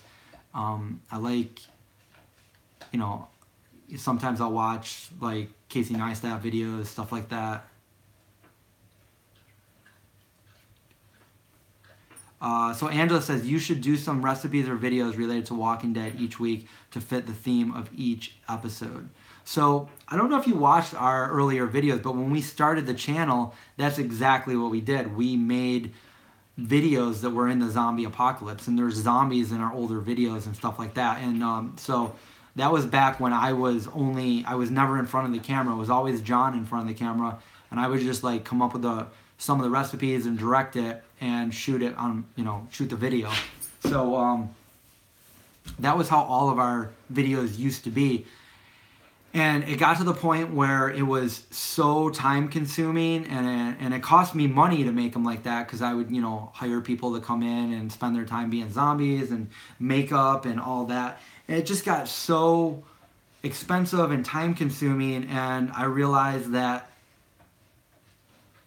Speaker 1: I like, you know, sometimes I'll watch like Casey Neistat videos, stuff like that. So Angela says you should do some recipes or videos related to Walking Dead each week to fit the theme of each episode. So I don't know if you watched our earlier videos, but when we started the channel, that's exactly what we did. We made videos that were in the zombie apocalypse, and there's zombies in our older videos and stuff like that. And so that was back when I was never in front of the camera. It was always John in front of the camera, and I would just like come up with some of the recipes and direct it and shoot it on, you know, shoot the video. So that was how all of our videos used to be. And it got to the point where it was so time consuming, and it cost me money to make them like that, because I would, you know, hire people to come in and spend their time being zombies and makeup and all that. And it just got so expensive and time consuming, and I realized that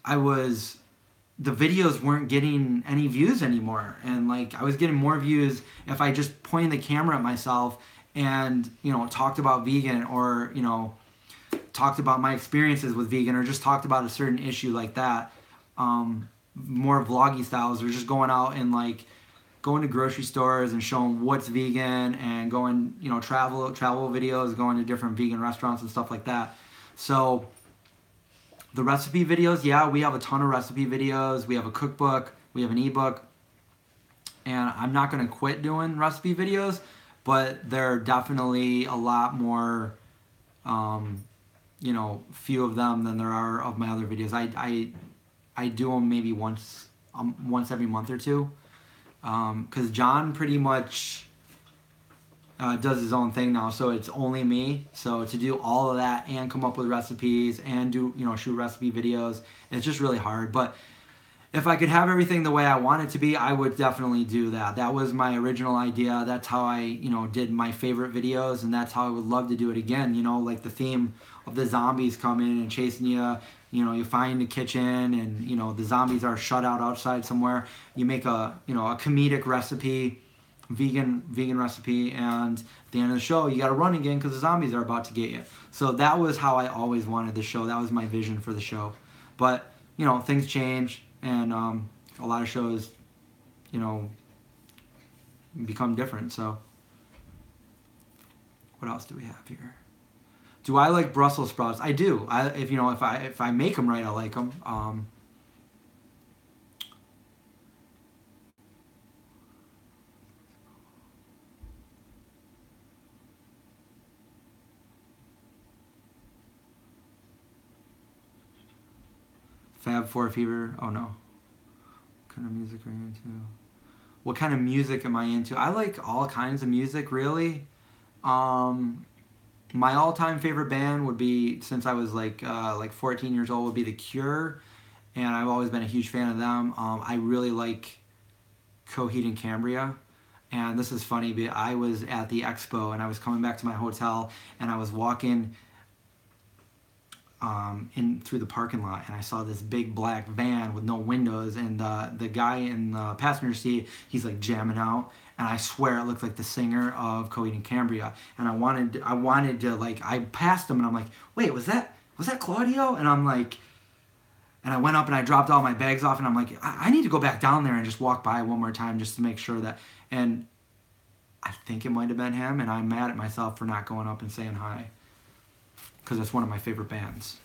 Speaker 1: the videos weren't getting any views anymore. And like I was getting more views if I just pointed the camera at myself and, you know, talked about vegan, or, you know, talked about my experiences with vegan, or just talked about a certain issue like that. More vloggy styles, or just going out and like going to grocery stores and showing what's vegan, and going, you know, travel videos, going to different vegan restaurants and stuff like that. So the recipe videos, yeah, we have a ton of recipe videos. We have a cookbook, we have an ebook, and I'm not going to quit doing recipe videos, but they're definitely a lot more, you know, few of them than there are of my other videos. I do them maybe once every month or two, because John pretty much does his own thing now, so it's only me. So to do all of that and come up with recipes and do, you know, shoot recipe videos, it's just really hard. But if I could have everything the way I want it to be, I would definitely do that. That was my original idea. That's how I, you know, did my favorite videos, and that's how I would love to do it again. You know, like the theme of the zombies coming and chasing you. You know, you find the kitchen, and, you know, the zombies are shut out outside somewhere. You make a, you know, a comedic recipe, vegan recipe, and at the end of the show, you got to run again because the zombies are about to get you. So that was how I always wanted the show. That was my vision for the show. But, you know, things change. And a lot of shows, you know, become different. So, what else do we have here? Do I like Brussels sprouts? I do. If I make them right, I like them. Fab Four Fever. Oh no. What kind of music are you into? What kind of music am I into? I like all kinds of music, really. My all-time favorite band would be, since I was like 14 years old, would be The Cure, and I've always been a huge fan of them. I really like Coheed and Cambria. And this is funny, but I was at the Expo and I was coming back to my hotel and I was walking in through the parking lot and I saw this big black van with no windows, and the guy in the passenger seat, he's like jamming out, and I swear it looked like the singer of Coheed and Cambria. And I wanted to, like, I passed him and I'm like, wait, was that Claudio? And I'm like, and I went up and I dropped all my bags off and I'm like, I need to go back down there and just walk by one more time just to make sure that. And I think it might have been him, and I'm mad at myself for not going up and saying hi, because it's one of my favorite bands.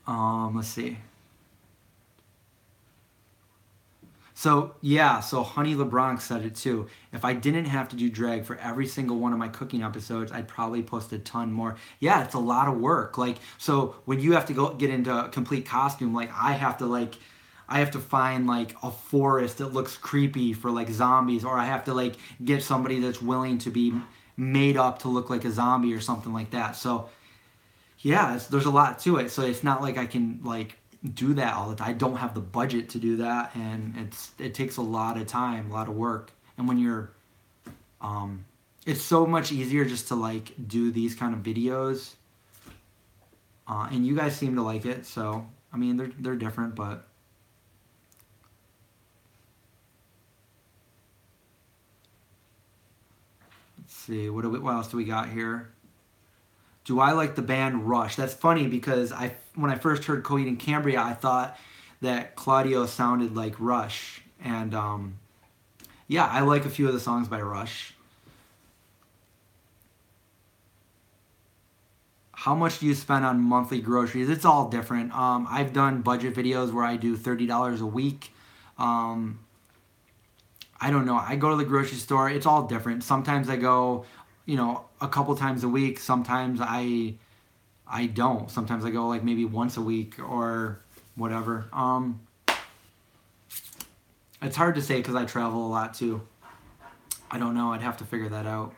Speaker 1: Let's see. So yeah, so Honey LeBronc said it too. If I didn't have to do drag for every single one of my cooking episodes, I'd probably post a ton more. Yeah, it's a lot of work. Like, so when you have to go get into a complete costume, like I have to find like a forest that looks creepy for like zombies, or I have to like get somebody that's willing to be made up to look like a zombie or something like that. So yeah, there's a lot to it. So it's not like I can like do that all the time. I don't have the budget to do that, and it takes a lot of time, a lot of work. And when you're it's so much easier just to like do these kind of videos, and you guys seem to like it. So I mean, they're different, but let's see, what else do we got here? Do I like the band Rush? That's funny because when I first heard Coheed and Cambria, I thought that Claudio sounded like Rush. And yeah, I like a few of the songs by Rush. How much do you spend on monthly groceries? It's all different. I've done budget videos where I do $30 a week. I don't know. I go to the grocery store. It's all different. Sometimes I go, a couple times a week. Sometimes I don't. Sometimes I go like maybe once a week or whatever. It's hard to say because I travel a lot too. I don't know. I'd have to figure that out.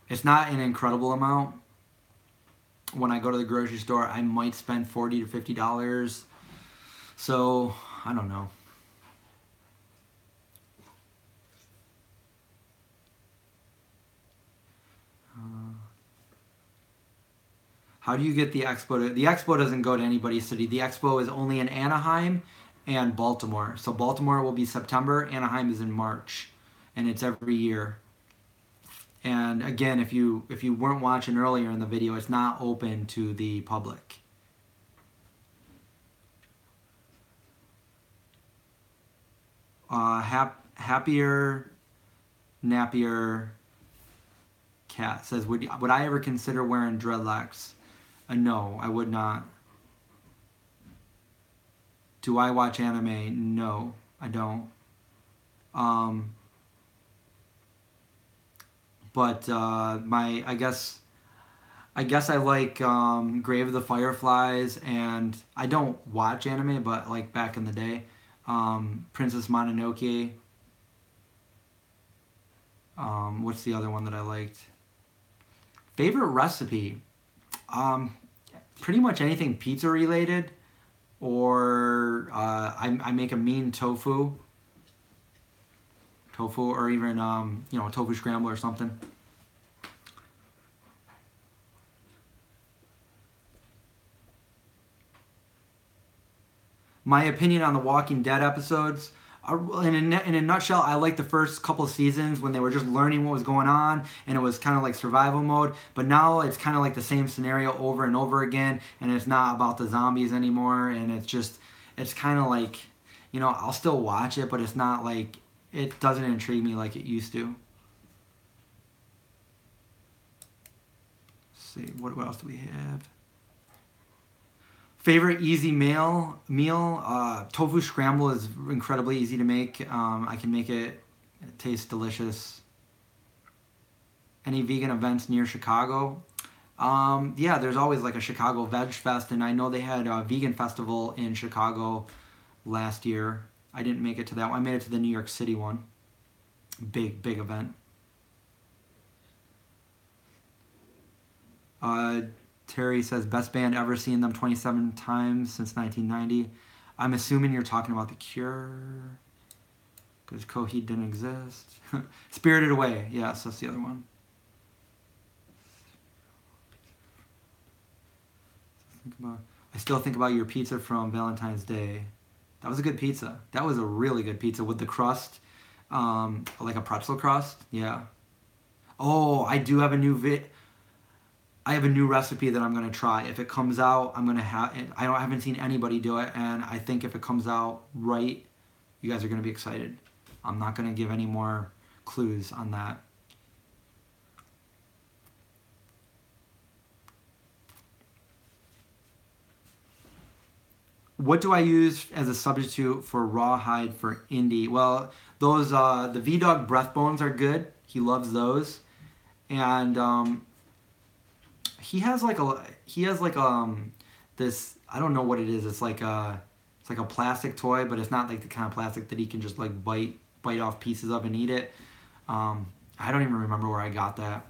Speaker 1: It's not an incredible amount. When I go to the grocery store, I might spend $40 to $50. So I don't know. How do you get the Expo? The Expo doesn't go to anybody's city. The Expo is only in Anaheim and Baltimore. So Baltimore will be September, Anaheim is in March, and it's every year. And again, if you weren't watching earlier in the video, it's not open to the public. Happier, Nappier Cat says, would I ever consider wearing dreadlocks? No, I would not. Do I watch anime? No, I don't. But I guess I like Grave of the Fireflies, and I don't watch anime, but like back in the day, Princess Mononoke. What's the other one that I liked? Favorite recipe? Pretty much anything pizza related, or I make a mean tofu, or even a tofu scramble or something. My opinion on the Walking Dead episodes. In a nutshell, I like the first couple of seasons when they were just learning what was going on, and it was kind of like survival mode. But now it's kind of like the same scenario over and over again, and it's not about the zombies anymore. And it's kind of like, I'll still watch it, but it's not like, it doesn't intrigue me like it used to. Let's see, what else do we have? Favorite easy meal? Tofu scramble is incredibly easy to make. I can make it. It tastes delicious. Any vegan events near Chicago? Yeah, there's always like a Chicago Veg Fest, and I know they had a vegan festival in Chicago last year. I didn't make it to that one. I made it to the New York City one. Big event. Terry says, best band ever, seen them 27 times since 1990. I'm assuming you're talking about The Cure. Because Coheed didn't exist. Spirited Away. Yes, that's the other one. I still think about your pizza from Valentine's Day. That was a good pizza. That was a really good pizza with the crust, like a pretzel crust. Yeah. Oh, I do have a new I have a new recipe that I'm gonna try. If it comes out, I'm gonna have. I haven't seen anybody do it, and I think if it comes out right, you guys are gonna be excited. I'm not gonna give any more clues on that. What do I use as a substitute for rawhide for Indy? Well, those the Vdog breath bones are good. He loves those, and he has like this, I don't know what it is. It's like a plastic toy, but it's not like the kind of plastic that he can just like bite off pieces of and eat it. I don't even remember where I got that.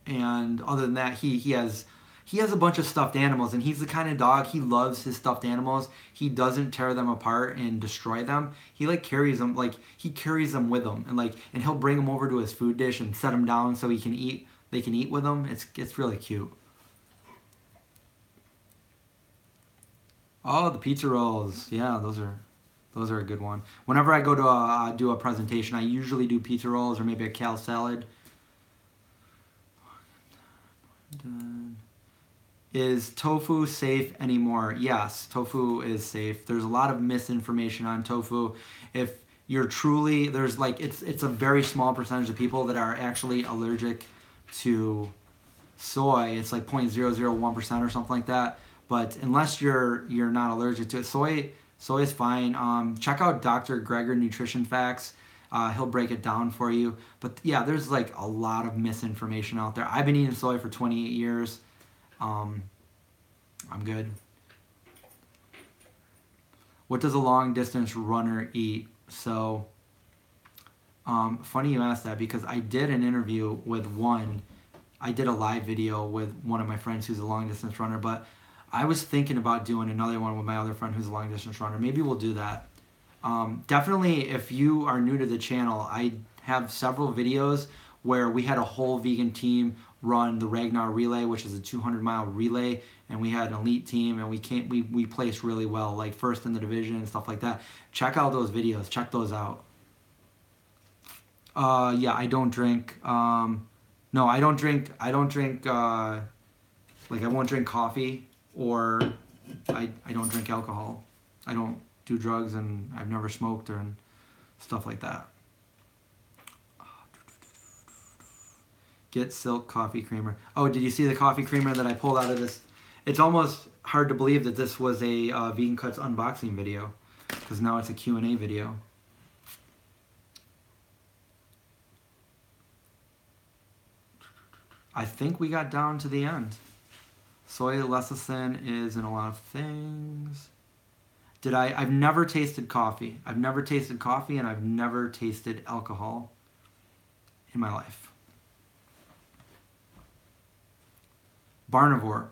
Speaker 1: And other than that, he has a bunch of stuffed animals, and he's the kind of dog, he loves his stuffed animals. He doesn't tear them apart and destroy them. He like carries them, like he carries them with him, and he'll bring them over to his food dish and set them down so he can eat. They can eat with them. It's really cute. Oh, the pizza rolls. Yeah, those are a good one. Whenever I go to do a presentation, I usually do pizza rolls or maybe a kale salad. Is tofu safe anymore? Yes, tofu is safe. There's a lot of misinformation on tofu. If you're truly, there's like, it's a very small percentage of people that are actually allergic to soy. It's like 0.001% or something like that. But unless you're not allergic to it, soy is fine. Check out Dr. Greger Nutrition Facts. He'll break it down for you. But yeah, there's like a lot of misinformation out there. I've been eating soy for 28 years. I'm good. What does a long distance runner eat? So, funny you asked that, because I did an interview with I did a live video with one of my friends who's a long distance runner, but I was thinking about doing another one with my other friend who's a long distance runner. Maybe we'll do that. Definitely, if you are new to the channel, I have several videos where we had a whole vegan team run the Ragnar Relay, which is a 200-mile relay, and we had an elite team, and we placed really well, like first in the division and stuff like that. Check out those videos. Check those out. Yeah, I don't drink. No, I don't drink. Like I won't drink coffee, or I don't drink alcohol. I don't do drugs, and I've never smoked or stuff like that. Get Silk coffee creamer. Oh, did you see the coffee creamer that I pulled out of this? It's almost hard to believe that this was a Vegan Cuts unboxing video, because now it's a Q&A video. I think we got down to the end. Soy lecithin is in a lot of things. I've never tasted coffee. I've never tasted coffee, and I've never tasted alcohol in my life. Barnivore.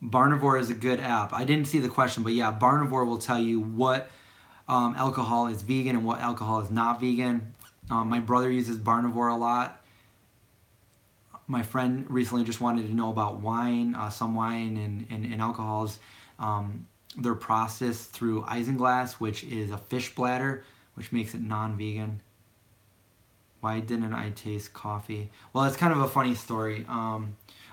Speaker 1: Barnivore is a good app. I didn't see the question, but yeah, Barnivore will tell you what alcohol is vegan and what alcohol is not vegan. My brother uses Barnivore a lot. My friend recently just wanted to know about wine. Some wine and alcohols, they're processed through isinglass, which is a fish bladder, which makes it non-vegan. Why didn't I taste coffee? Well, it's kind of a funny story.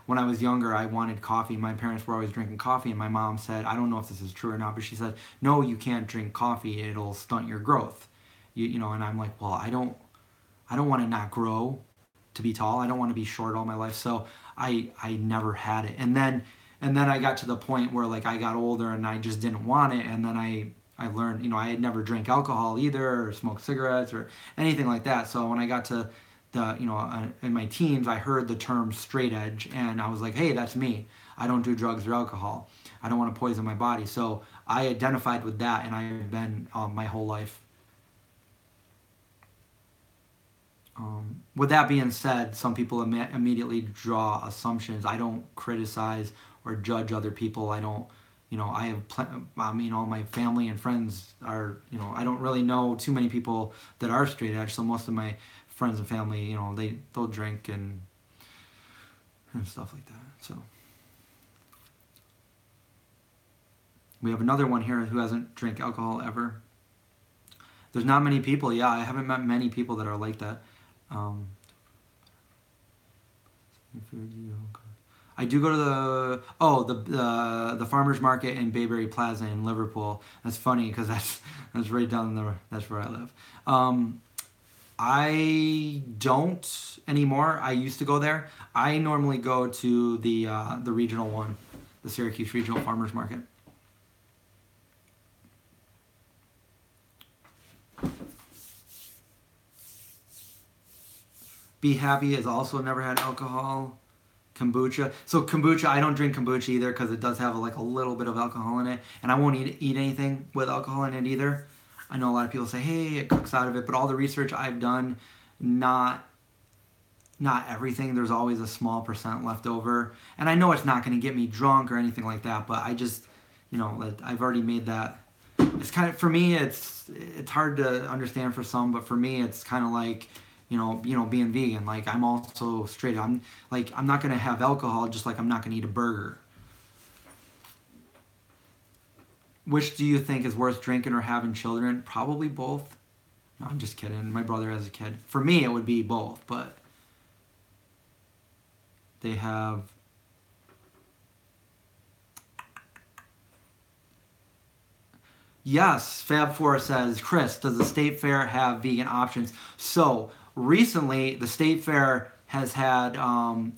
Speaker 1: When I was younger, I wanted coffee. My parents were always drinking coffee, and my mom said, I don't know if this is true or not, but she said, no, you can't drink coffee. It'll stunt your growth. You know, and I'm like, well, I don't want to not grow to be tall. I don't want to be short all my life. So I never had it. And then I got to the point where like I got older and I just didn't want it. And then I learned, you know, I had never drank alcohol either, or smoked cigarettes or anything like that. So when I got to in my teens, I heard the term straight edge, and I was like, hey, that's me. I don't do drugs or alcohol. I don't want to poison my body. So I identified with that, and I've been my whole life. With that being said, some people immediately draw assumptions. I don't criticize or judge other people. I don't, you know, I mean, all my family and friends are, you know, I don't really know too many people that are straight edge. So most of my friends and family, you know, they'll drink and stuff like that. So we have another one here who hasn't drank alcohol ever. There's not many people. Yeah, I haven't met many people that are like that. I do go to the farmers market in Bayberry Plaza in Liverpool. That's funny because that's right down the, that's where I live. I don't anymore. I used to go there. I normally go to the regional one, the Syracuse Regional Farmers Market. Be Happy has also never had alcohol. Kombucha. So kombucha, I don't drink kombucha either because it does have like a little bit of alcohol in it, and I won't eat anything with alcohol in it either. I know a lot of people say, hey, it cooks out of it, but all the research I've done, not everything. There's always a small percent left over, and I know it's not going to get me drunk or anything like that, but I just, you know, I've already made that. It's kind of, for me, it's hard to understand for some, but for me, it's kind of like, you know, being vegan. Like, I'm also straight. I'm not gonna have alcohol, just like I'm not gonna eat a burger. Which do you think is worth drinking or having children? Probably both. No, I'm just kidding. My brother has a kid. For me, it would be both, but they have. Yes, Fab4 says, Chris, does the state fair have vegan options? So recently, the state fair has had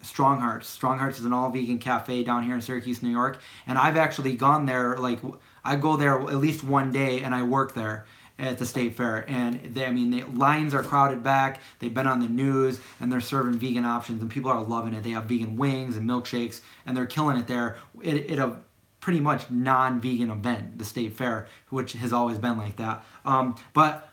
Speaker 1: Strong Hearts. Strong Hearts is an all-vegan cafe down here in Syracuse, New York, and I've actually gone there. Like, I go there at least one day, and I work there at the state fair. And the lines are crowded back. They've been on the news, and they're serving vegan options, and people are loving it. They have vegan wings and milkshakes, and they're killing it there. It a pretty much non-vegan event, the state fair, which has always been like that. But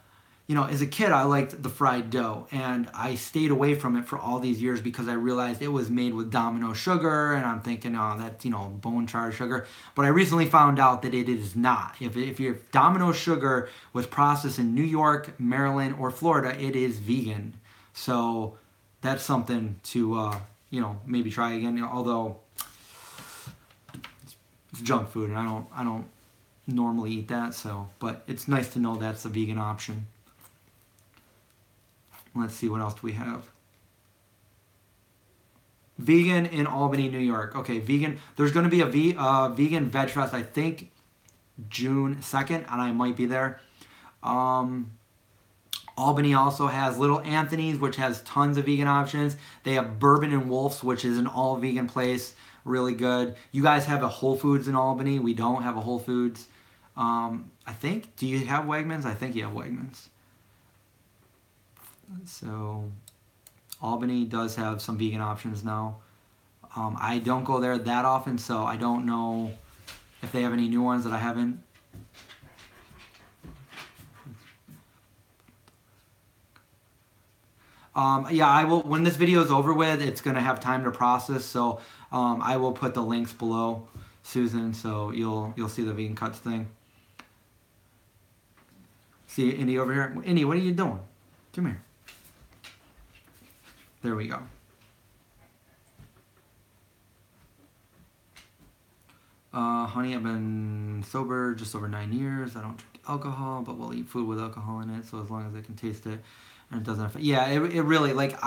Speaker 1: you know, as a kid, I liked the fried dough, and I stayed away from it for all these years because I realized it was made with Domino sugar, and I'm thinking, oh, that's, you know, bone-charred sugar. But I recently found out that it is not. If your Domino sugar was processed in New York, Maryland, or Florida, it is vegan. So that's something to, you know, maybe try again. You know, although it's junk food, and I don't normally eat that. So, but it's nice to know that's a vegan option. Let's see, what else do we have? Vegan in Albany, New York. Okay, vegan. There's going to be a vegan veg fest, I think, June 2nd, and I might be there. Albany also has Little Anthony's, which has tons of vegan options. They have Bourbon and Wolf's, which is an all-vegan place. Really good. You guys have a Whole Foods in Albany. We don't have a Whole Foods. I think. Do you have Wegmans? I think you have Wegmans. So Albany does have some vegan options now. I don't go there that often, so I don't know if they have any new ones that I haven't. Yeah, I will. When this video is over with, it's gonna have time to process, so I will put the links below, Susan, so you'll see the vegan cuts thing. See Indy over here. Indy, what are you doing? Come here. There we go. Honey, I've been sober just over 9 years. I don't drink alcohol, but will eat food with alcohol in it. So as long as I can taste it and it doesn't affect. Yeah, it really, like,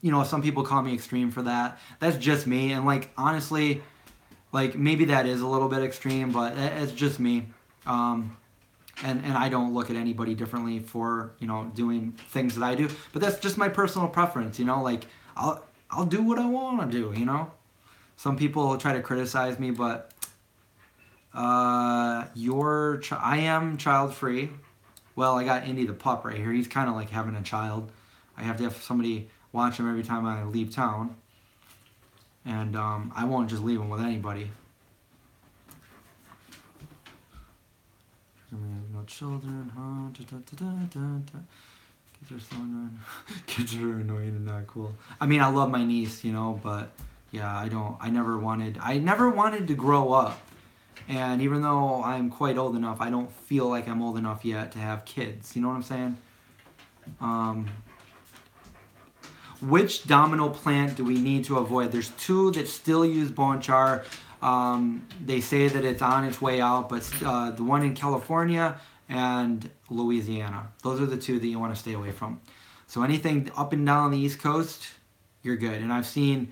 Speaker 1: you know, some people call me extreme for that. That's just me. And like, honestly, like, maybe that is a little bit extreme, but it's just me. And I don't look at anybody differently for, you know, doing things that I do. But that's just my personal preference, you know, like, I'll do what I want to do, you know. Some people try to criticize me, but I am child-free. Well, I got Indy the Pup right here. He's kind of like having a child. I have to have somebody watch him every time I leave town. And I won't just leave him with anybody. No children, huh? Kids are so annoying. Kids are annoying and not cool. I mean, I love my niece, you know, but yeah, I never wanted to grow up And even though I'm quite old enough, I don't feel like I'm old enough yet to have kids. You know what I'm saying? Which domino plant do we need to avoid? There's two that still use bone char. They say that it's on its way out, but the one in California and Louisiana. Those are the two that you want to stay away from. So anything up and down the East Coast, you're good. And I've seen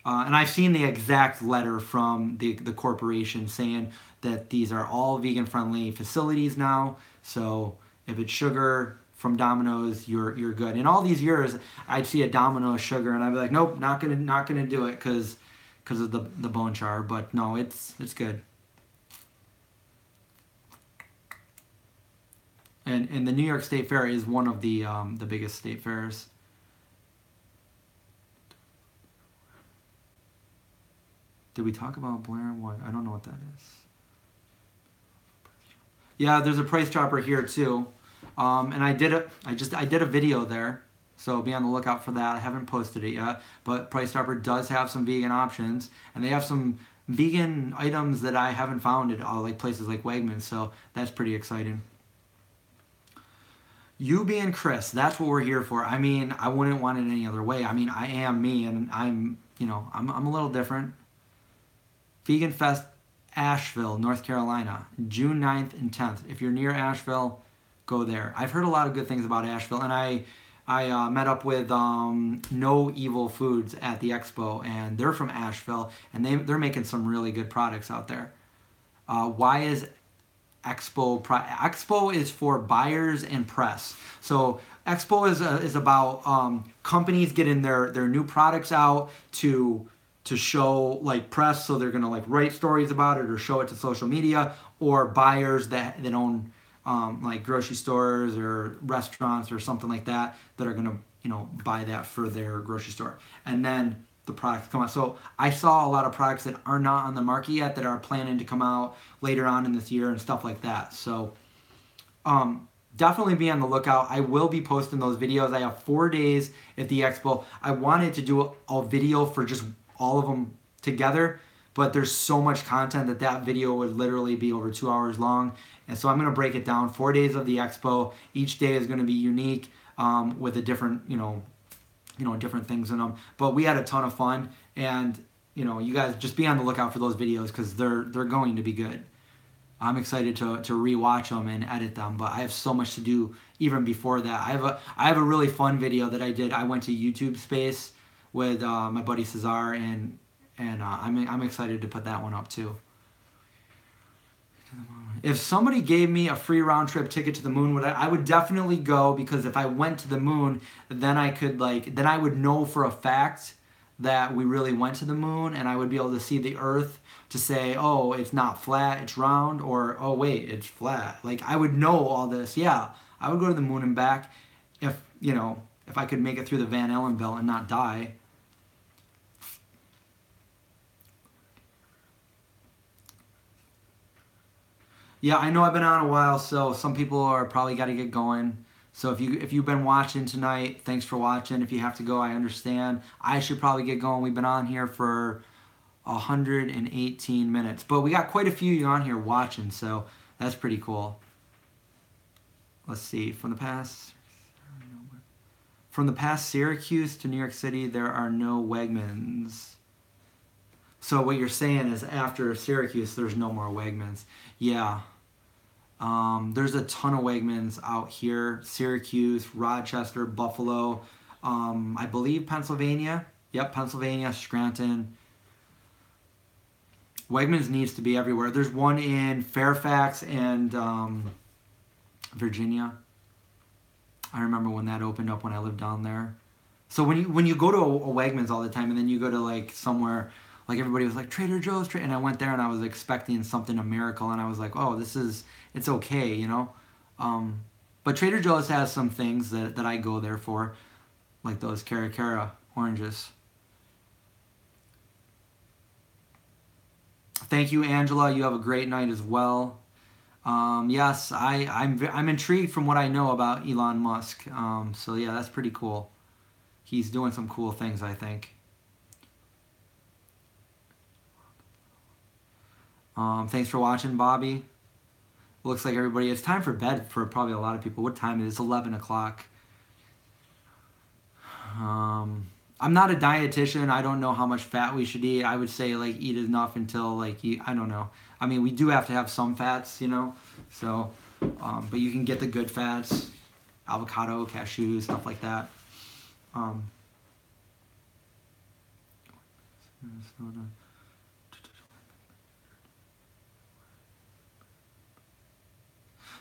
Speaker 1: the exact letter from the corporation saying that these are all vegan-friendly facilities now. So if it's sugar from Domino's, you're good. In all these years, I'd see a Domino's sugar, and I'd be like, nope, not gonna do it because of the bone char. But no, it's good. And the New York State Fair is one of the biggest state fairs. Did we talk about Blair? What? I don't know what that is. Yeah, there's a Price Chopper here too, and I did a video there, so be on the lookout for that. I haven't posted it yet, but Price Chopper does have some vegan options, and they have some vegan items that I haven't found at like places like Wegmans, so that's pretty exciting. You being Chris, that's what we're here for. I mean, I wouldn't want it any other way. I mean, I am me, and I'm a little different. Vegan Fest, Asheville, North Carolina, June 9th and 10th. If you're near Asheville, go there. I've heard a lot of good things about Asheville, and I met up with No Evil Foods at the Expo, and they're from Asheville, and they're making some really good products out there. Why is Expo? Expo is for buyers and press. So Expo is about companies getting their new products out to show like press, so they're gonna like write stories about it or show it to social media, or buyers that own like grocery stores or restaurants or something like that are gonna buy that for their grocery store, and then the products come out. So I saw a lot of products that are not on the market yet that are planning to come out later on in this year and stuff like that. So definitely be on the lookout. I will be posting those videos. I have 4 days at the Expo. I wanted to do a video for just all of them together, but there's so much content that video would literally be over 2 hours long, and so I'm going to break it down. 4 days of the Expo. Each day is going to be unique with a different different things in them, but we had a ton of fun, and you guys just be on the lookout for those videos because they're going to be good. I'm excited to rewatch them and edit them, but I have so much to do even before that. I have a really fun video that I did. I went to YouTube Space with my buddy Cesar, and I'm excited to put that one up too. If somebody gave me a free round trip ticket to the moon, I would definitely go, because if I went to the moon, then I would know for a fact that we really went to the moon, and I would be able to see the Earth to say, oh, it's not flat, it's round, or oh wait, it's flat. Like, I would know all this. Yeah, I would go to the moon and back if I could make it through the Van Allen belt and not die. Yeah, I know I've been on a while, so some people are probably got to get going. So if you've been watching tonight, thanks for watching. If you have to go, I understand. I should probably get going. We've been on here for 118 minutes, but we got quite a few on here watching, so that's pretty cool. Let's see, from the past Syracuse to New York City, there are no Wegmans. So what you're saying is after Syracuse, there's no more Wegmans. Yeah. There's a ton of Wegmans out here. Syracuse, Rochester, Buffalo, I believe Pennsylvania. Yep, Pennsylvania, Scranton. Wegmans needs to be everywhere. There's one in Fairfax and Virginia. I remember when that opened up when I lived down there. So when you go to a Wegmans all the time, and then you go to like somewhere, like everybody was like Trader Joe's, and I went there and I was expecting something, a miracle, and I was like, oh, it's okay, But Trader Joe's has some things that I go there for, like those Cara oranges. Thank you, Angela. You have a great night as well. Yes, I'm intrigued from what I know about Elon Musk. So yeah, that's pretty cool. He's doing some cool things, I think. Thanks for watching, Bobby. Looks like everybody, it's time for bed for probably a lot of people. What time is it? It's 11 o'clock. I'm not a dietitian. I don't know how much fat we should eat. I would say like eat enough until like I don't know. I mean, we do have to have some fats, you know. So, but you can get the good fats, avocado, cashews, stuff like that.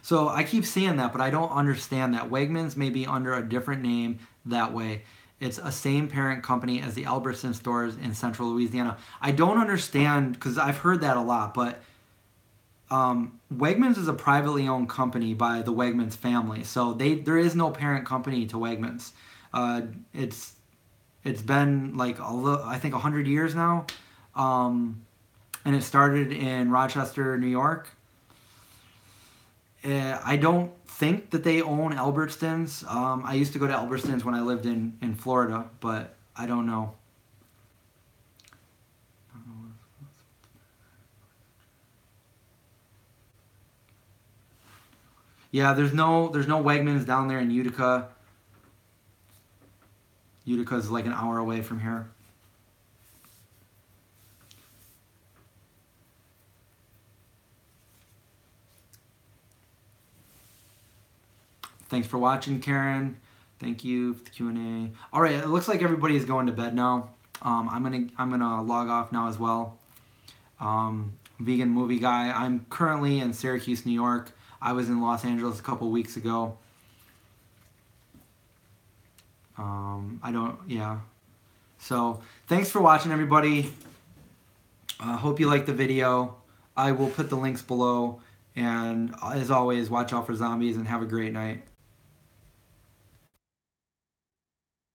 Speaker 1: So I keep seeing that, but I don't understand that. Wegmans may be under a different name that way. It's a same parent company as the Albertson stores in central Louisiana. I don't understand, because I've heard that a lot, but Wegmans is a privately owned company by the Wegmans family. So there is no parent company to Wegmans. It's been like I think 100 years now. And it started in Rochester, New York. I don't think that they own Albertsons. I used to go to Albertsons when I lived in Florida, but I don't know. Yeah, there's no Wegmans down there in Utica. Utica is like an hour away from here. Thanks for watching, Karen. Thank you for the Q&A. All right, it looks like everybody is going to bed now. I'm gonna log off now as well. Vegan movie guy. I'm currently in Syracuse, New York. I was in Los Angeles a couple weeks ago. Yeah. So thanks for watching, everybody. Hope you liked the video. I will put the links below. And as always, watch out for zombies and have a great night.